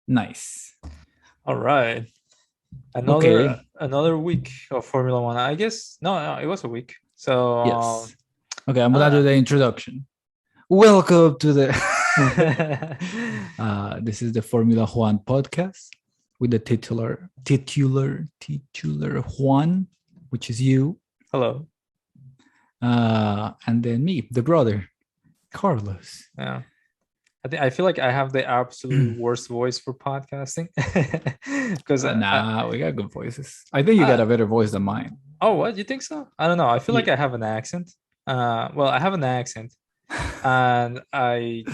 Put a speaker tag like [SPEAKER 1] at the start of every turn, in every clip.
[SPEAKER 1] Nice.
[SPEAKER 2] All right.
[SPEAKER 1] Okay.
[SPEAKER 2] Another week of Formula One. I guess no, it was a week. So
[SPEAKER 1] Yes. Okay, I'm gonna do
[SPEAKER 2] uh,
[SPEAKER 1] the introduction. Welcome to the
[SPEAKER 2] uh,
[SPEAKER 1] this is the Formula Juan podcast with the titular Juan, which is you,
[SPEAKER 2] hello.
[SPEAKER 1] and then me, the brother, Carlos.
[SPEAKER 2] Yeah. I feel like I have the absolute worst voice for podcasting because
[SPEAKER 1] Nah, we got good voices. I think you got
[SPEAKER 2] I
[SPEAKER 1] a better voice than mine.
[SPEAKER 2] oh, what, you think so? I don't know. I feel like
[SPEAKER 1] Yeah.
[SPEAKER 2] I have an accent. Well, I have an accent, and I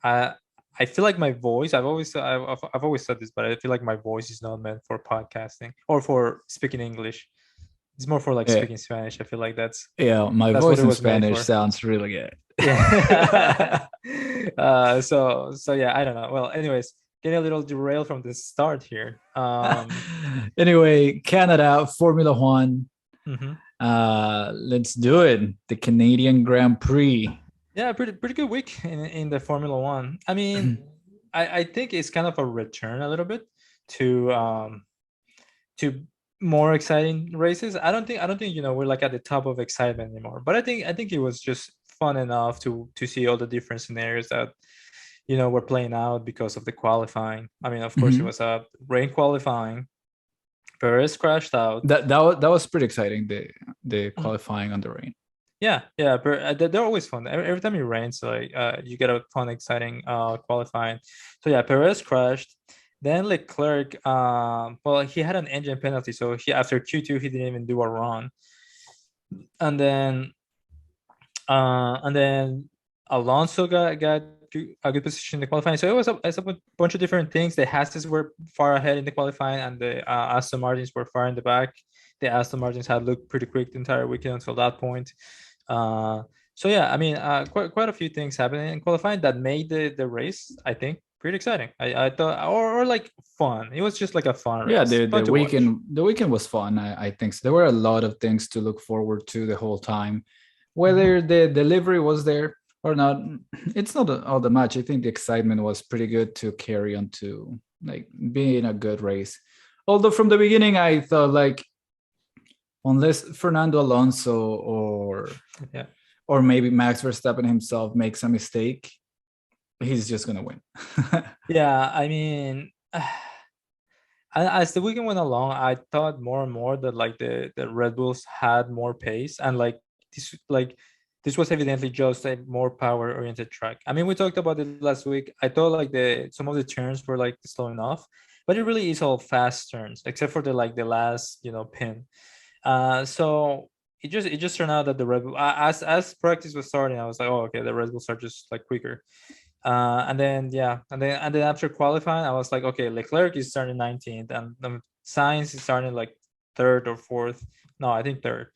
[SPEAKER 2] I feel like my voice. I've always said this, but I feel like my voice is not meant for podcasting or for speaking English. It's more for like
[SPEAKER 1] Yeah,
[SPEAKER 2] speaking Spanish. I feel like
[SPEAKER 1] yeah, my
[SPEAKER 2] that's what
[SPEAKER 1] voice
[SPEAKER 2] it
[SPEAKER 1] in
[SPEAKER 2] was made
[SPEAKER 1] Spanish
[SPEAKER 2] for.
[SPEAKER 1] sounds really good.
[SPEAKER 2] Yeah. So yeah, I don't know. Well, anyways, getting a little derailed from the start here.
[SPEAKER 1] Anyway, Canada, Formula One.
[SPEAKER 2] Mhm.
[SPEAKER 1] Let's do it. The Canadian Grand Prix.
[SPEAKER 2] Yeah, pretty good week in the Formula One. I mean, I think it's kind of a return a little bit to to more exciting races. I don't think we're like at the top of excitement anymore. But I think it was just fun enough to see all the different scenarios that were playing out because of the qualifying. I mean, of course, it
[SPEAKER 1] Mhm.
[SPEAKER 2] was a rain qualifying. Perez crashed out.
[SPEAKER 1] That was pretty exciting. The
[SPEAKER 2] Mhm.
[SPEAKER 1] qualifying on the rain.
[SPEAKER 2] Yeah, yeah, but they're always fun. Every time it rains, like you get a fun, exciting qualifying. So yeah, Perez crashed. Then Leclerc, well, he had an engine penalty, so he after Q2 he didn't even do a run, and then Alonso got a good position in the qualifying. So it's a bunch of different things. The Hasses were far ahead in the qualifying, and the Aston Martins were far in the back. The Aston Martins had looked pretty quick the entire weekend until that point. Uh, so yeah, I mean, quite a few things happening in qualifying that made the race, I think, pretty exciting. I thought, or like fun. It was just like a fun
[SPEAKER 1] Yeah,
[SPEAKER 2] race,
[SPEAKER 1] the
[SPEAKER 2] fun
[SPEAKER 1] the
[SPEAKER 2] to watch.
[SPEAKER 1] weekend the weekend was fun. I think so. There were a lot of things to look forward to the whole time,
[SPEAKER 2] Mhm.
[SPEAKER 1] whether the delivery was there or not. It's not all the match. I think the excitement was pretty good to carry on to like being a good race. Although from the beginning I thought like unless Fernando Alonso
[SPEAKER 2] Yeah.
[SPEAKER 1] or maybe Max Verstappen himself makes a mistake, he's just gonna win.
[SPEAKER 2] Yeah, I mean, as the weekend went along, I thought more and more that like the Red Bulls had more pace, and this was evidently just a more power oriented track. I mean, we talked about it last week. I thought like the some of the turns were like slow enough, but it really is all fast turns, except for the last pin. So it just turned out that the Red Bull, as practice was starting, I was like, oh, okay, the Red Bulls are just like quicker. And then after qualifying, I was like, okay, Leclerc is starting 19th, and Sainz is starting like third or fourth. No, I think third.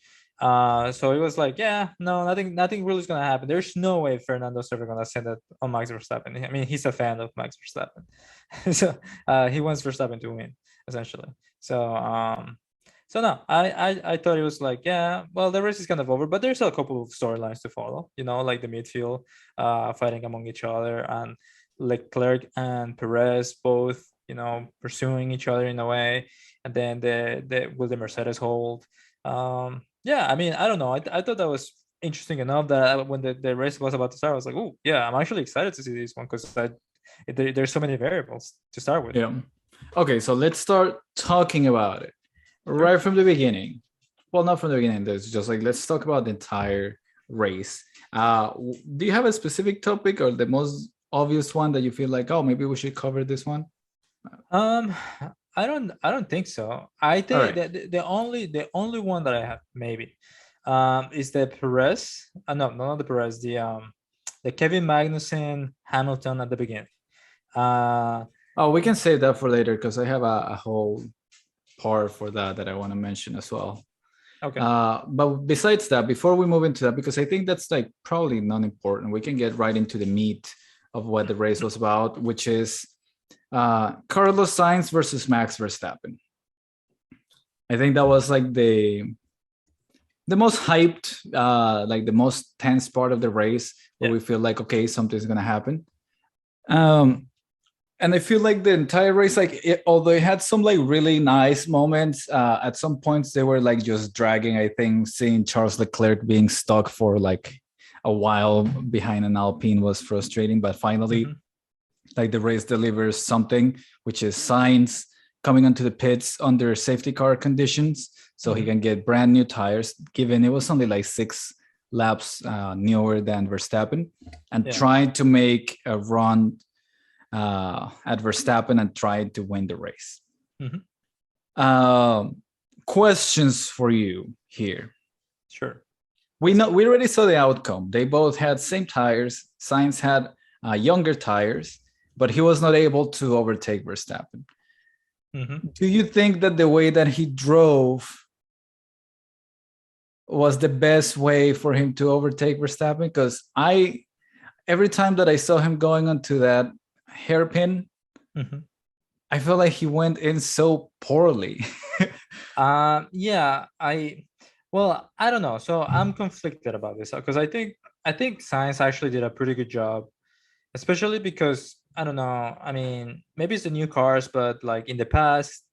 [SPEAKER 2] So it was like, yeah, no, nothing really is gonna happen. There's no way Fernando's ever gonna send it on Max Verstappen. I mean, he's a fan of Max Verstappen, so he wants Verstappen to win essentially. So no, I thought it was like, yeah, well, the race is kind of over, but there's a couple of storylines to follow. Like the midfield fighting among each other, and Leclerc and Perez both, pursuing each other in a way, and then the will the Mercedes hold? Yeah, I mean, I don't know. I thought that was interesting enough that when the race was about to start, I was like, oh yeah, I'm actually excited to see this one because there's so many variables to start with.
[SPEAKER 1] Yeah. Okay, so let's start talking about it
[SPEAKER 2] Sure.
[SPEAKER 1] right from the beginning. Well, not from the beginning. There's just like let's talk about the entire race. Do you have a specific topic or the most obvious one that you feel like, oh, maybe we should cover this one?
[SPEAKER 2] Um, I don't think so. I
[SPEAKER 1] All
[SPEAKER 2] think
[SPEAKER 1] right.
[SPEAKER 2] that the only one that I have maybe is the Perez. No, not the Perez. The Kevin Magnussen Hamilton at the beginning. Uh,
[SPEAKER 1] Oh, we can save that for later because I have a whole part for that I want to mention as well.
[SPEAKER 2] okay.
[SPEAKER 1] But besides that, before we move into that, because I think that's like probably not important, we can get right into the meat of what the race was about, which is Carlos Sainz versus Max Verstappen. I think that was like the most hyped, like the most tense part of the race, where
[SPEAKER 2] Yeah.
[SPEAKER 1] we feel like okay, something's gonna happen. Um, And I feel like the entire race, like although it had some like really nice moments, at some points they were like just dragging. I think seeing Charles Leclerc being stuck for like a while behind an Alpine was frustrating, but finally, like the race delivers something, which is Sainz coming onto the pits under safety car conditions, so he can get brand new tires. Given it was only like 6 laps newer than Verstappen, and trying to make a run at Verstappen and tried to win the race. Questions for you here.
[SPEAKER 2] Sure.
[SPEAKER 1] We already saw the outcome. They both had same tires. Sainz had younger tires, but he was not able to overtake Verstappen. Do you think that the way that he drove was the best way for him to overtake Verstappen? Because every time that I saw him going onto that hairpin, I felt like he went in so poorly.
[SPEAKER 2] I don't know. So I'm conflicted about this because I think Sainz actually did a pretty good job, especially because I don't know. I mean, maybe it's the new cars, but like in the past,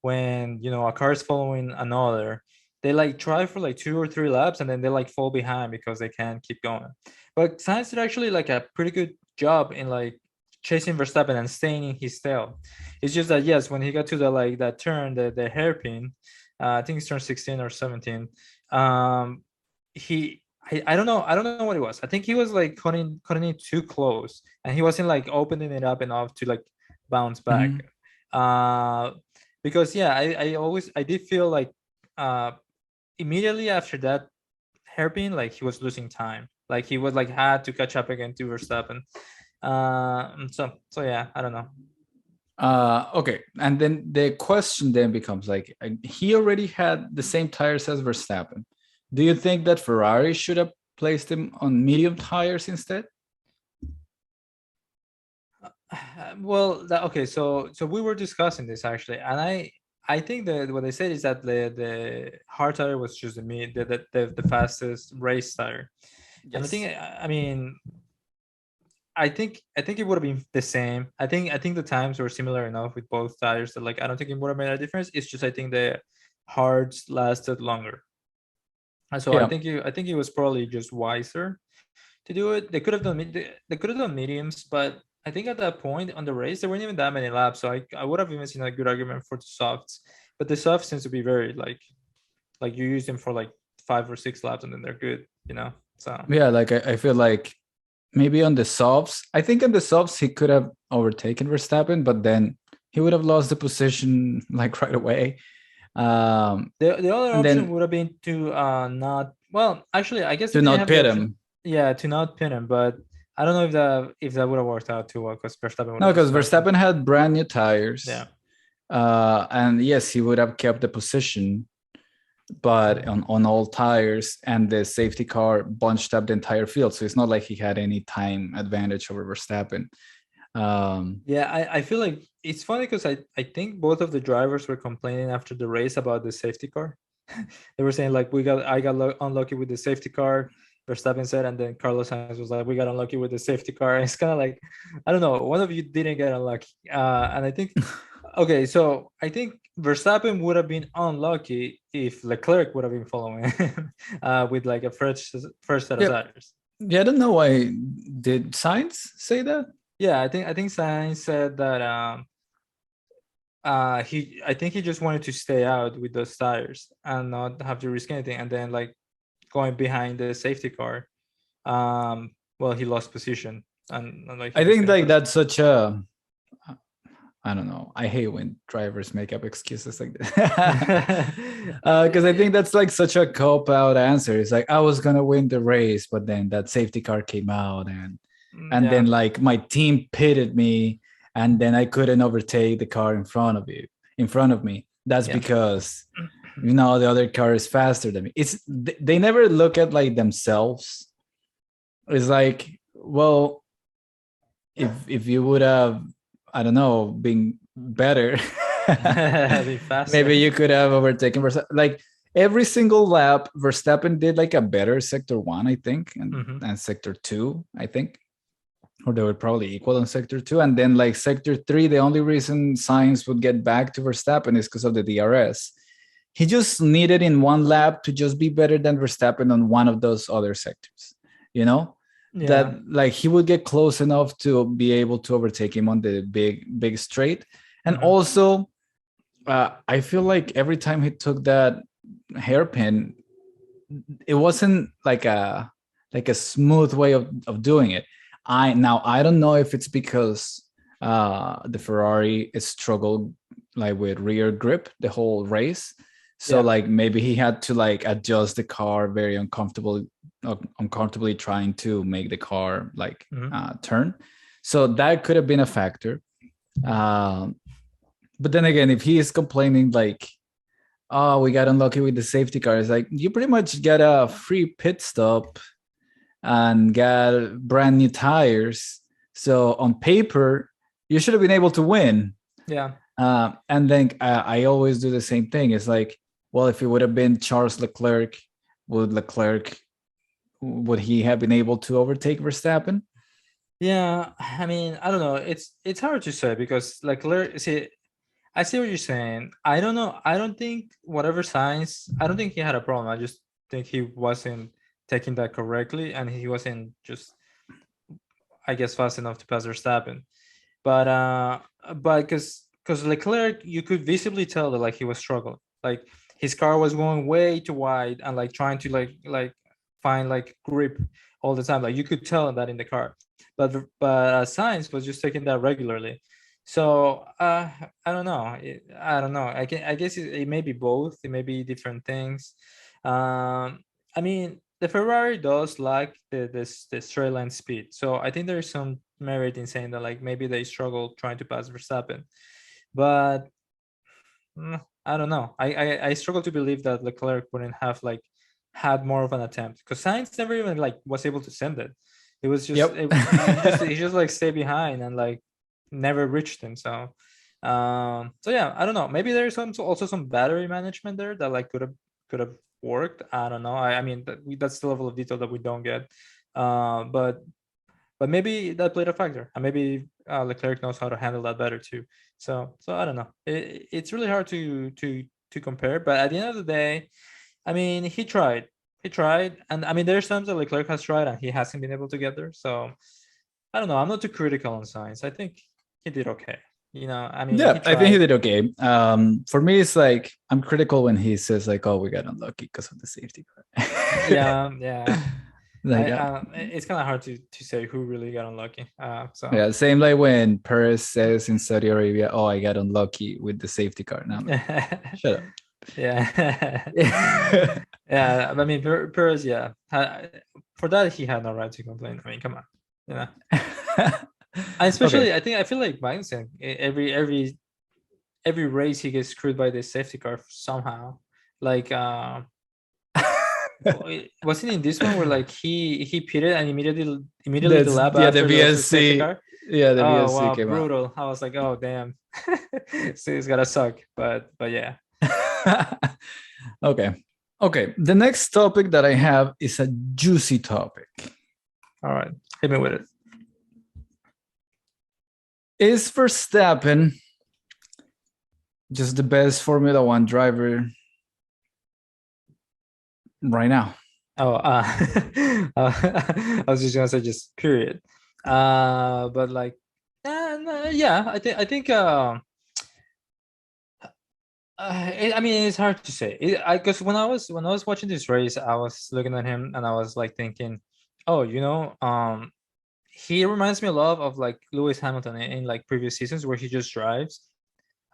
[SPEAKER 2] when a car is following another, they like try for like 2 or 3 laps and then they like fall behind because they can't keep going. But Sainz did actually like a pretty good job in like chasing Verstappen and staying in his tail. It's just that yes, when he got to that turn, the hairpin, I think it's turn 16 or 17. I don't know what it was. I think he was like cutting it too close, and he wasn't like opening it up enough to like bounce back. Because I did feel like immediately after that hairpin, like he was losing time. Like he was like had to catch up again to Verstappen. So yeah, I don't know.
[SPEAKER 1] Okay, and then the question then becomes like, he already had the same tires as Verstappen. Do you think that Ferrari should have placed him on medium tires instead?
[SPEAKER 2] Well, okay, so we were discussing this actually, and I think that what they said is that the hard tire was just the fastest race tire. Yes. And I think it would have been the same. I think the times were similar enough with both tires that like I don't think it would have made a difference. It's just I think the hards lasted longer. And so I think it was probably just wiser to do it. They could have done mediums, but I think at that point on the race there weren't even that many laps. So I would have even seen a good argument for the softs. But the softs seems to be very like you use them for like 5 or 6 laps and then they're good, So
[SPEAKER 1] yeah, like I feel like maybe on the softs, I think on the softs he could have overtaken Verstappen, but then he would have lost the position like right away.
[SPEAKER 2] The other option would have been to not. Well, actually, I guess
[SPEAKER 1] to not pit him.
[SPEAKER 2] Yeah, to not pin him, but I don't know if that would have worked out too well because Verstappen.
[SPEAKER 1] No, because Verstappen had brand new tires.
[SPEAKER 2] Yeah.
[SPEAKER 1] And yes, he would have kept the position, but on all tires, and the safety car bunched up the entire field, so it's not like he had any time advantage over Verstappen.
[SPEAKER 2] I feel like it's funny because I think both of the drivers were complaining after the race about the safety car. They were saying like I got unlucky with the safety car, Verstappen said, and then Carlos Sainz was like, we got unlucky with the safety car. And it's kind of like, I don't know, one of you didn't get unlucky, and I think okay, so I think Verstappen would have been unlucky if Leclerc would have been following with like a fresh set of tires.
[SPEAKER 1] Yeah, I don't know why. Did Sainz say that?
[SPEAKER 2] Yeah, I think Sainz said that I think he just wanted to stay out with those tires and not have to risk anything, and then like going behind the safety car, he lost position, and like
[SPEAKER 1] I think like that's such a, I don't know. I hate when drivers make up excuses like that. Because I think that's like such a cop-out answer. It's like, I was gonna win the race, but then that safety car came out, and then like my team pitted me, and then I couldn't overtake the car in front of me. That's because the other car is faster than me. They never look at like themselves. It's like, well, if you would have, I don't know, being better, maybe you could have overtaken Verstappen. Like every single lap, Verstappen did like a better sector 1, I think, and sector 2, I think. or they were probably equal in sector 2. And then like sector 3, the only reason Sainz would get back to Verstappen is because of the DRS. He just needed in one lap to just be better than Verstappen on one of those other sectors, you know, that like he would get close enough to be able to overtake him on the big straight. And also, I feel like every time he took that hairpin, it wasn't like a smooth way of doing it. I don't know if it's because the Ferrari struggled like with rear grip the whole race. So like maybe he had to like adjust the car very uncomfortably trying to make the car like turn. So that could have been a factor. But then again, if he is complaining like, oh, we got unlucky with the safety car, it's like you pretty much get a free pit stop and got brand new tires. So on paper, you should have been able to win.
[SPEAKER 2] Yeah.
[SPEAKER 1] And then I always do the same thing. It's like, well, if it would have been Charles Leclerc, would he have been able to overtake Verstappen?
[SPEAKER 2] Yeah, I mean, I don't know. It's hard to say because Leclerc. See, I see what you're saying. I don't know. I don't think whatever Sainz. I don't think he had a problem. I just think he wasn't taking that correctly, and he wasn't just, I guess, fast enough to pass Verstappen. But because Leclerc, you could visibly tell that like he was struggling. Like his car was going way too wide and like trying to like find like grip all the time. Like you could tell that in the car. But Sainz was just taking that regularly. So I don't know. I don't know. I guess it may be both. It may be different things. I mean, the Ferrari does lack the straight line speed. So I think there's some merit in saying that like maybe they struggle trying to pass Verstappen. But I don't know. I struggle to believe that Leclerc wouldn't have like had more of an attempt because Sainz never even like was able to send it. It was just he just like stayed behind and like never reached him. So yeah, I don't know. Maybe there's also some battery management there that like could have worked. I don't know. I mean that's the level of detail that we don't get. But maybe that played a factor, and maybe Leclerc knows how to handle that better too. So I don't know. It's really hard to compare. But at the end of the day, I mean, he tried, and I mean, there's times that Leclerc has tried and he hasn't been able to get there. So I don't know. I'm not too critical on Sainz. I think he did okay. You know, I mean,
[SPEAKER 1] yeah, I think he did okay. For me, it's like I'm critical when he says like, "Oh, we got unlucky because of the safety car."
[SPEAKER 2] yeah.
[SPEAKER 1] Like,
[SPEAKER 2] it's kind of hard to say who really got unlucky. So
[SPEAKER 1] yeah, same like when Perez says in Saudi Arabia, "Oh, I got unlucky with the safety car." Now, like, shut up.
[SPEAKER 2] Yeah. Yeah. I mean, Perez, yeah. For that, he had no right to complain. I mean, come on, you know. And especially, okay. I feel like Magnussen, every race he gets screwed by the safety car somehow. Like, wasn't in this one where like he pitted and immediately the lap after the safety car?
[SPEAKER 1] Yeah, the VSC came
[SPEAKER 2] brutal.
[SPEAKER 1] out.
[SPEAKER 2] I was like, oh damn. So it's gotta suck, but yeah.
[SPEAKER 1] Okay. The next topic that I have is a juicy topic.
[SPEAKER 2] All right, hit me with it.
[SPEAKER 1] Is Verstappen just the best Formula One driver right now?
[SPEAKER 2] Oh, I was just gonna say just period. But like, yeah, I think. I mean, it's hard to say. Because when I was watching this race, I was looking at him and I was like thinking, oh, you know, he reminds me a lot of like Lewis Hamilton in like previous seasons where he just drives,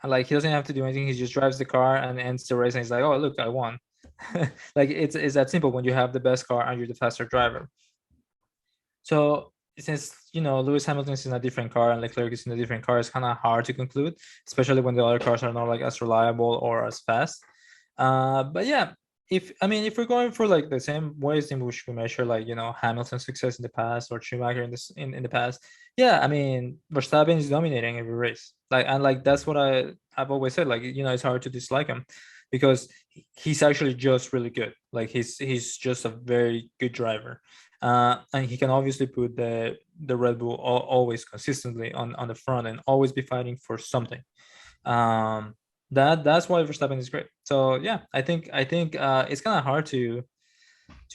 [SPEAKER 2] and like he doesn't have to do anything. He just drives the car and ends the race, and he's like, oh look, I won. Like it's that simple when you have the best car and you're the faster driver. So since you know Lewis Hamilton is in a different car and Leclerc is in a different car, it's kind of hard to conclude, especially when the other cars are not like as reliable or as fast. But yeah, if we're going for like the same ways in which we measure like you know Hamilton's success in the past or Schumacher in the past, yeah, I mean Verstappen is dominating every race. Like that's what I've always said. Like you know it's hard to dislike him because he's actually just really good. Like he's just a very good driver. And he can obviously put the Red Bull always consistently on the front and always be fighting for something. That's why Verstappen is great. So yeah, I think it's kind of hard to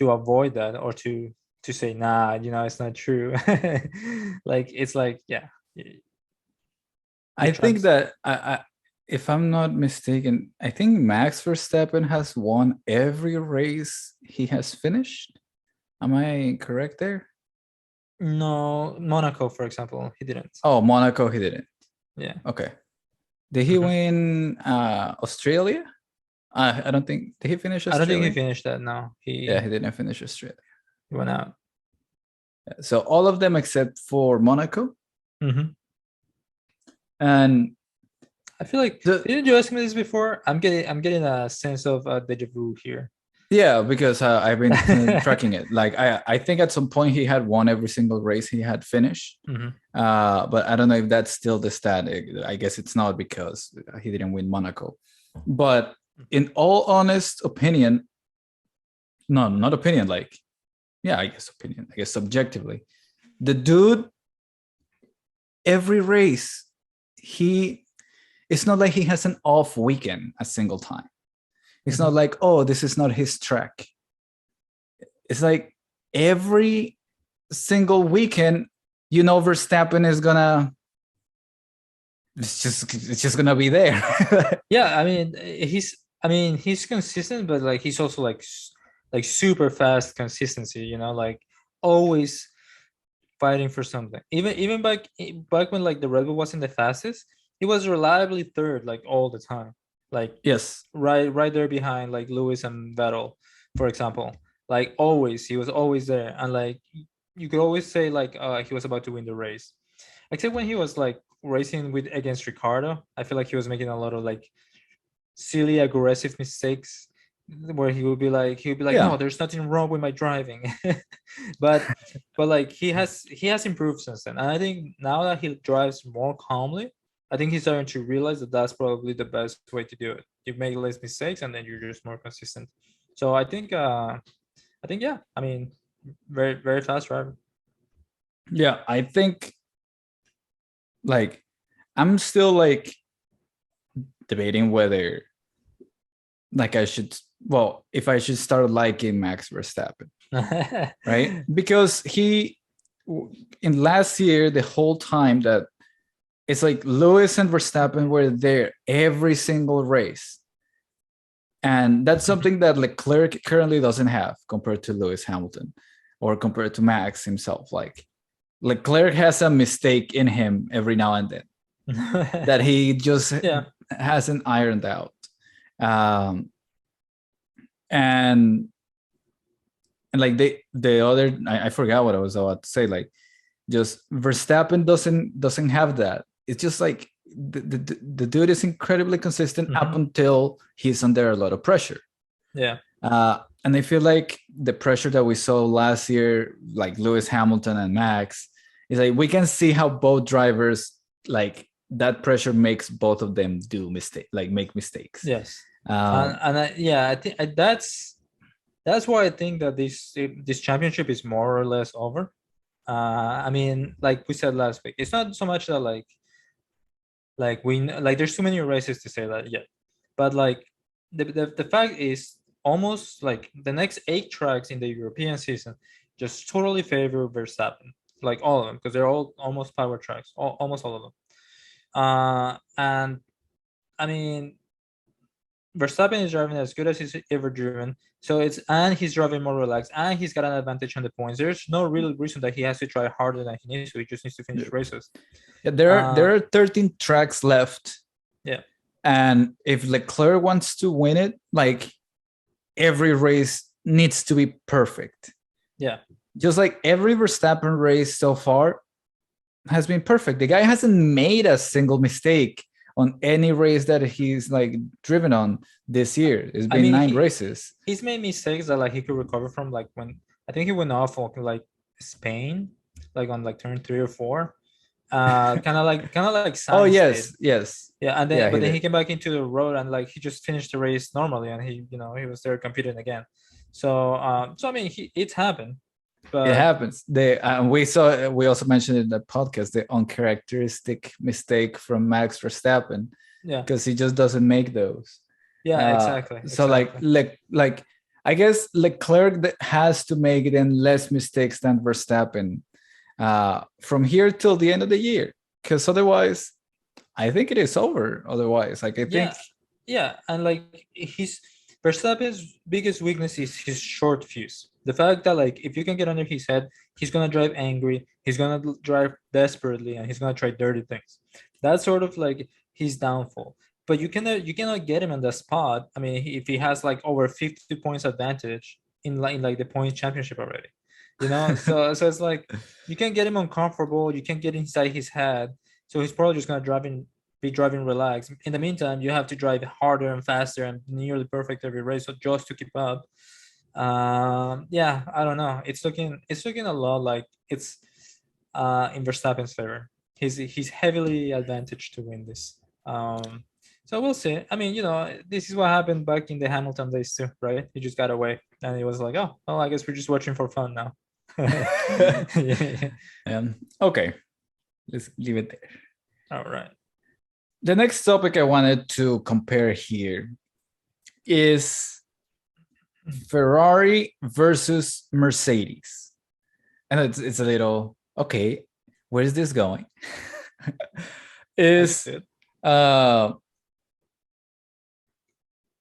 [SPEAKER 2] avoid that, or to say nah, it's not true. Like it's like, yeah,
[SPEAKER 1] I think that if I'm not mistaken, I think Max Verstappen has won every race he has finished. Am I correct there?
[SPEAKER 2] No, Monaco, for example, he didn't.
[SPEAKER 1] Oh, Monaco, he didn't.
[SPEAKER 2] Yeah.
[SPEAKER 1] Okay. Did he win Australia? I don't think. Did he finish
[SPEAKER 2] I don't think
[SPEAKER 1] Australia?
[SPEAKER 2] he finished that. No,
[SPEAKER 1] Yeah, he didn't finish Australia.
[SPEAKER 2] he went out.
[SPEAKER 1] So all of them except for Monaco.
[SPEAKER 2] Mm-hmm.
[SPEAKER 1] And
[SPEAKER 2] I feel like, didn't you ask me this before? I'm getting a sense of deja vu here.
[SPEAKER 1] yeah, because I've been tracking it. Like I think at some point he had won every single race he had finished.
[SPEAKER 2] Mm-hmm.
[SPEAKER 1] But I don't know if that's still the stat. I guess it's not, because he didn't win Monaco. But in all honest opinion, no, not opinion, like, yeah, I guess opinion, I guess subjectively, the dude, every race, it's not like he has an off weekend a single time. It's not like, oh, this is not his track. It's like every single weekend, Verstappen is gonna, it's just gonna be there.
[SPEAKER 2] Yeah, I mean, he's consistent, but like he's also like super fast consistency. Like always fighting for something. Even back when like the Red Bull wasn't the fastest, he was reliably third like all the time. Like,
[SPEAKER 1] yes,
[SPEAKER 2] right there behind like Lewis and Vettel, for example. Like always, he was always there, and like you could always say like he was about to win the race, except when he was like racing against Ricciardo. I feel like he was making a lot of like silly aggressive mistakes, where he would be like,
[SPEAKER 1] Yeah.
[SPEAKER 2] no, there's nothing wrong with my driving. but like he has improved since then, and I think now that he drives more calmly, I think he's starting to realize that that's probably the best way to do it. You make less mistakes, and then you're just more consistent. So I think yeah, I mean, very very fast driver.
[SPEAKER 1] Yeah, I think, like, I'm still like debating whether, like, if I should start liking Max Verstappen, right? Because in last year, the whole time that it's like Lewis and Verstappen were there every single race. And that's something that Leclerc currently doesn't have compared to Lewis Hamilton, or compared to Max himself. Like, Leclerc has a mistake in him every now and then that he just hasn't ironed out. And like the other, I forgot what I was about to say. Like, just Verstappen doesn't have that. It's just like the dude is incredibly consistent up until he's under a lot of pressure.
[SPEAKER 2] Yeah.
[SPEAKER 1] And I feel like the pressure that we saw last year, like Lewis Hamilton and Max, is like we can see how both drivers, like, that pressure makes both of them make mistakes.
[SPEAKER 2] Yes. I think that's why I think that this championship is more or less over. I mean, like we said last week, it's not so much that like there's too many races to say that yet, but like the fact is, almost like the next 8 tracks in the European season just totally favor Verstappen, like all of them, because they're all almost power tracks, almost all of them. And I mean, Verstappen is driving as good as he's ever driven. So he's driving more relaxed, and he's got an advantage on the points. There's no real reason that he has to try harder than he needs to. He just needs to finish races.
[SPEAKER 1] Yeah, there are 13 tracks left.
[SPEAKER 2] Yeah.
[SPEAKER 1] And if Leclerc wants to win it, like, every race needs to be perfect.
[SPEAKER 2] Yeah.
[SPEAKER 1] Just like every Verstappen race so far has been perfect. The guy hasn't made a single mistake on any race that he's like driven on this year. It's been 9 races.
[SPEAKER 2] He's made mistakes that like he could recover from, like when I think he went off on like Spain, like on like turn 3 or 4. Kind of like Sainz.
[SPEAKER 1] Oh yes, yes.
[SPEAKER 2] Yeah, and then then he came back into the road, and like he just finished the race normally, and he was there competing again. So I mean, it's happened.
[SPEAKER 1] It
[SPEAKER 2] But
[SPEAKER 1] happens. We also mentioned in the podcast the uncharacteristic mistake from Max Verstappen
[SPEAKER 2] yeah,
[SPEAKER 1] because he just doesn't make those.
[SPEAKER 2] yeah, exactly,
[SPEAKER 1] So
[SPEAKER 2] exactly.
[SPEAKER 1] like I guess Leclerc has to make then less mistakes than Verstappen from here till the end of the year, because otherwise, I think it is over. Otherwise, like I think,
[SPEAKER 2] Yeah, yeah, and like his Verstappen's biggest weakness is his short fuse. The fact that like if you can get under his head, he's gonna drive angry, he's gonna drive desperately, and he's gonna try dirty things. That's sort of like his downfall. But you cannot get him in the spot. I mean, if he has like over 50 points advantage in like the points championship already, So it's like you can get him uncomfortable. You can get inside his head. So he's probably just gonna be driving relaxed. In the meantime, you have to drive harder and faster and nearly perfect every race, so just to keep up. Yeah, I don't know. It's looking a lot like it's in Verstappen's favor. He's heavily advantaged to win this. So we'll see. I mean, this is what happened back in the Hamilton days too, right? He just got away, and he was like, "Oh, well, I guess we're just watching for fun now." Yeah.
[SPEAKER 1] okay, let's leave it there.
[SPEAKER 2] All right.
[SPEAKER 1] The next topic I wanted to compare here is Ferrari versus Mercedes. And it's a little, okay, where's this going? Is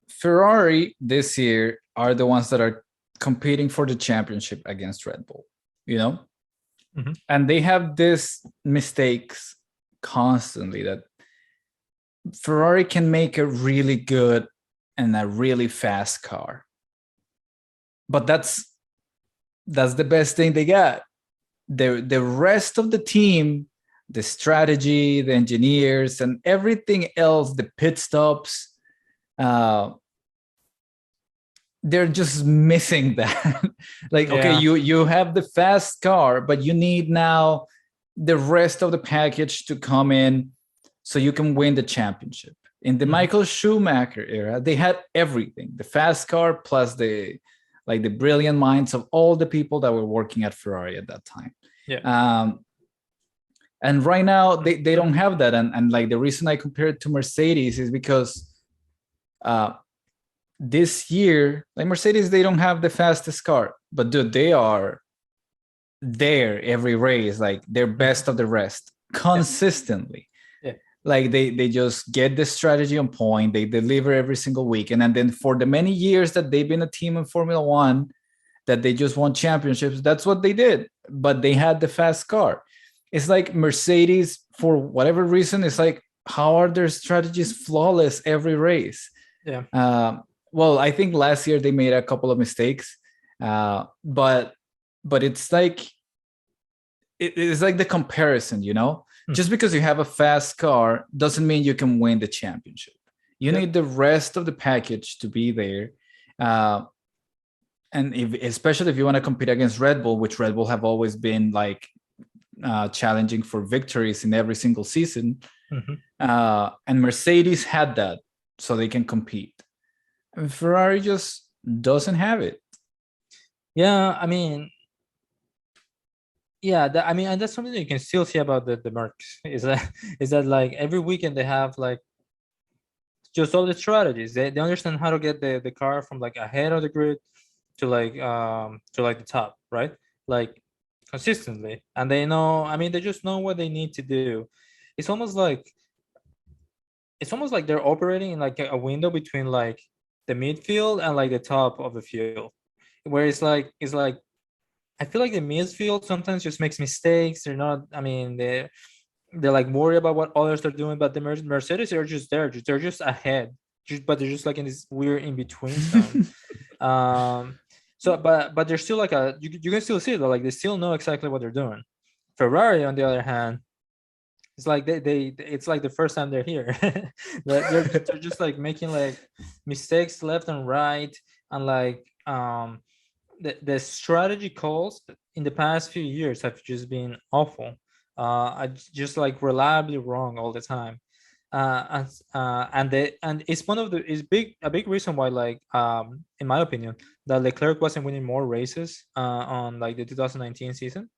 [SPEAKER 1] Ferrari this year are the ones that are competing for the championship against Red Bull,
[SPEAKER 2] Mhm.
[SPEAKER 1] And they have these mistakes constantly that Ferrari can make a really good and a really fast car, but that's the best thing they got. The rest of the team, the strategy, the engineers, and everything else, the pit stops, they're just missing that. Like, okay,
[SPEAKER 2] Yeah.
[SPEAKER 1] you have the fast car, but you need now the rest of the package to come in so you can win the championship. In the Michael Schumacher era, they had everything: the fast car plus the brilliant minds of all the people that were working at Ferrari at that time.
[SPEAKER 2] Yeah.
[SPEAKER 1] And right now they don't have that. And like the reason I compare it to Mercedes is because this year, like Mercedes, they don't have the fastest car, but dude, they are there every race, like they're best of the rest consistently.
[SPEAKER 2] Yeah.
[SPEAKER 1] Like they just get the strategy on point, they deliver every single weekend, and then for the many years that they've been a team in Formula One, that they just won championships, that's what they did. But they had the fast car. It's like Mercedes, for whatever reason, it's like, how are their strategies flawless every race?
[SPEAKER 2] Yeah.
[SPEAKER 1] Well, I think last year they made a couple of mistakes, but it's like it's like the comparison, Just because you have a fast car doesn't mean you can win the championship. You need the rest of the package to be there, and especially if you want to compete against Red Bull, which Red Bull have always been like challenging for victories in every single season, and Mercedes had that, so they can compete. And Ferrari just doesn't have it.
[SPEAKER 2] Yeah, I mean, yeah, and that's something that you can still see about the Mercs is that like every weekend they have like just all the strategies. They understand how to get the car from like ahead of the grid to like the top, right? Like consistently, and they know. I mean, they just know what they need to do. It's almost like they're operating in like a window between like the midfield and like the top of the field, where it's like I feel like the midfield sometimes just makes mistakes. They're not. I mean, they're like worried about what others are doing, but the Mercedes are just there. They're just ahead, but they're just like in this weird in between zone. So, but they're still like you can still see that like they still know exactly what they're doing. Ferrari, on the other hand, it's like it's like the first time they're here. they're just like making like mistakes left and right, and like the strategy calls in the past few years have just been awful. I just like reliably wrong all the time. And it's one of the is big a big reason why, like, in my opinion, that Leclerc wasn't winning more races on like the 2019 season,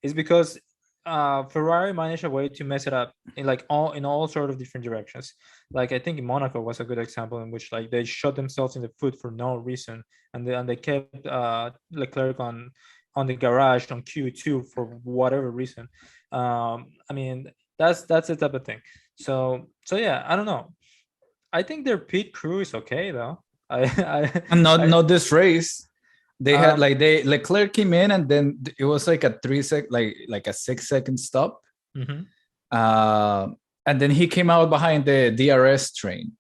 [SPEAKER 2] is because Ferrari managed a way to mess it up in all sort of different directions. Like, I think in Monaco was a good example in which, like, they shot themselves in the foot for no reason, and they kept Leclerc on the garage on Q2 for whatever reason. I mean, that's the type of thing. So yeah, I don't know. I think their pit crew is okay though.
[SPEAKER 1] And not
[SPEAKER 2] I
[SPEAKER 1] not this race. They had
[SPEAKER 2] um
[SPEAKER 1] like Leclerc came in and then it was like a 3 sec like a 6 second stop.
[SPEAKER 2] mhm.
[SPEAKER 1] Uh, and then he came out behind the DRS train.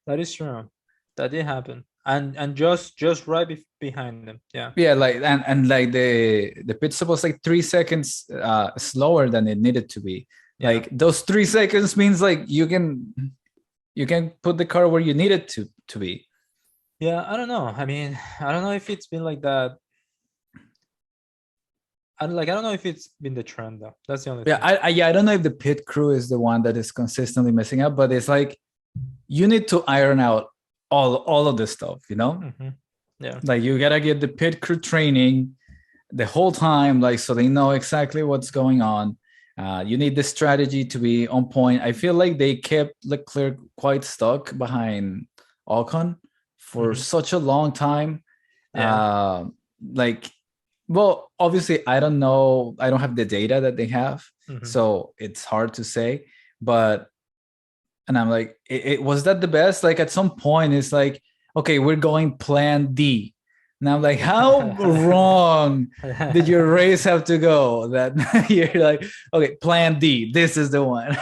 [SPEAKER 2] That is true. That did happen, and just right behind them. Yeah.
[SPEAKER 1] Yeah, like and like the pit stop was like 3 seconds slower than it needed to be.
[SPEAKER 2] Yeah.
[SPEAKER 1] Like those 3 seconds means like you can put the car where you need it to be.
[SPEAKER 2] Yeah, I don't know. I mean, I don't know if it's been like that. I don't know if it's been the trend though. That's the only
[SPEAKER 1] Yeah,
[SPEAKER 2] thing.
[SPEAKER 1] I don't know if the pit crew is the one that is consistently messing up, but it's like you need to iron out all of this stuff, you know?
[SPEAKER 2] Mhm. Yeah.
[SPEAKER 1] Like you gotta get the pit crew training the whole time, like so they know exactly what's going on. You need the strategy to be on point. I feel like they kept Leclerc quite stuck behind Ocon for
[SPEAKER 2] Mhm.
[SPEAKER 1] such a long time.
[SPEAKER 2] Yeah.
[SPEAKER 1] Like, well, obviously, I don't know. I don't have the data that they have,
[SPEAKER 2] Mhm.
[SPEAKER 1] so it's hard to say. But and I'm like, it was that the best? Like at some point, it's like, okay, we're going plan D. And I'm like, how wrong did your race have to go that you're like, okay, plan D, this is the one.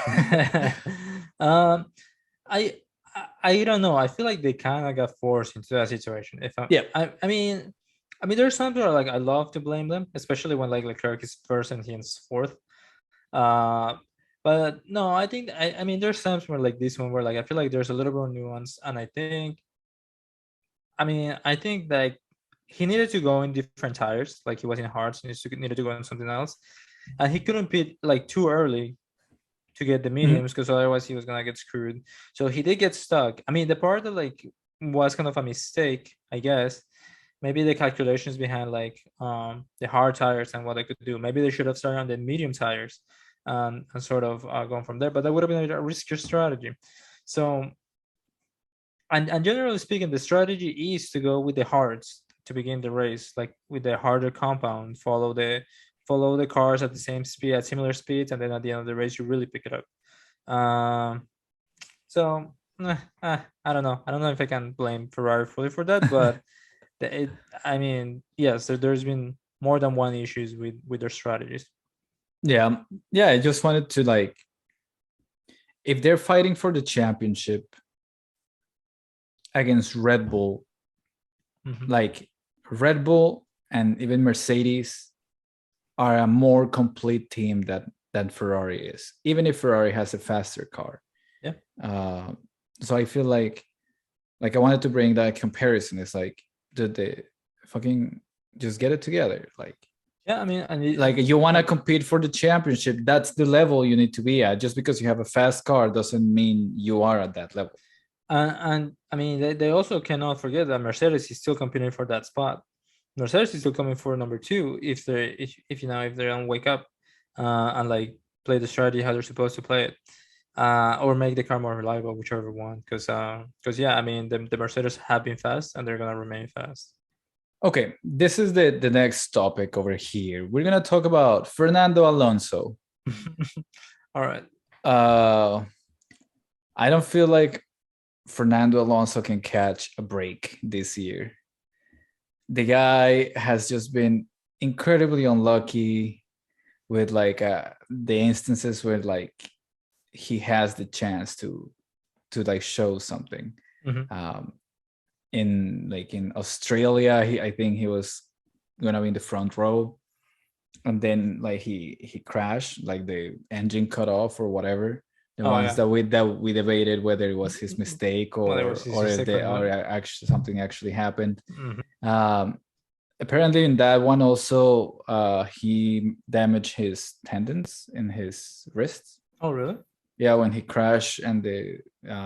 [SPEAKER 2] um, I, I don't know. I feel like they kind of got forced into that situation. If
[SPEAKER 1] Yeah.
[SPEAKER 2] I mean, there's times where, like, I love to blame them, especially when, like, Leclerc is first and he's fourth. Uh, but no, I mean, there's times where, like, this one where, like, I feel like there's a little bit of nuance, and I think that he needed to go in different tires, like he was in hards, and he needed to go in something else, and he couldn't pit like too early to get the
[SPEAKER 1] Mhm.
[SPEAKER 2] mediums because otherwise he was gonna get screwed. So he did get stuck. I mean, the part that, like, was kind of a mistake, I guess. Maybe the calculations behind, like, the hard tires and what they could do. Maybe they should have started on the medium tires, and sort of gone from there. But that would have been a riskier strategy. So, and generally speaking, the strategy is to go with the hards to begin the race, like with the harder compound, follow the cars at the same speed, at similar speeds, and then at the end of the race you really pick it up. So I don't know. I don't know if I can blame Ferrari fully for that, but it, I mean, yes, there's been more than one issues with their strategies.
[SPEAKER 1] Yeah. Yeah. I just wanted to like, if they're fighting for the championship against Red Bull,
[SPEAKER 2] Mhm.
[SPEAKER 1] like Red Bull and even Mercedes are a more complete team than Ferrari is, even if Ferrari has a faster car.
[SPEAKER 2] Yeah.
[SPEAKER 1] Uh, so I feel like I wanted to bring that comparison. It's like, did they fucking just get it together?
[SPEAKER 2] Yeah, I mean,
[SPEAKER 1] Like you want to compete for the championship, that's the level you need to be at. Just because you have a fast car doesn't mean you are at that level.
[SPEAKER 2] and I mean, they also cannot forget that Mercedes is still competing for that spot. Mercedes is still coming for number two if you know, if they don't wake up and, like, play the strategy how they're supposed to play it, or make the car more reliable, whichever one. Because yeah, I mean, the Mercedes have been fast and they're gonna remain fast.
[SPEAKER 1] Okay, this is the next topic over here. We're gonna talk about Fernando Alonso.
[SPEAKER 2] All right.
[SPEAKER 1] Uh, I don't feel like Fernando Alonso can catch a break this year. The guy has just been incredibly unlucky with like the instances where like he has the chance to like show something.
[SPEAKER 2] Mhm.
[SPEAKER 1] Um, in Australia, I think he was gonna be in the front row, and then like he crashed, like the engine cut off or whatever. The
[SPEAKER 2] Oh
[SPEAKER 1] ones
[SPEAKER 2] yeah.
[SPEAKER 1] that we debated whether it was his mistake
[SPEAKER 2] Well, it was his
[SPEAKER 1] or if
[SPEAKER 2] mistake or
[SPEAKER 1] they
[SPEAKER 2] not.
[SPEAKER 1] or actually something actually happened.
[SPEAKER 2] Mhm.
[SPEAKER 1] Um, apparently in that one also he damaged his tendons in his wrists.
[SPEAKER 2] Oh really?
[SPEAKER 1] Yeah, when he crashed and the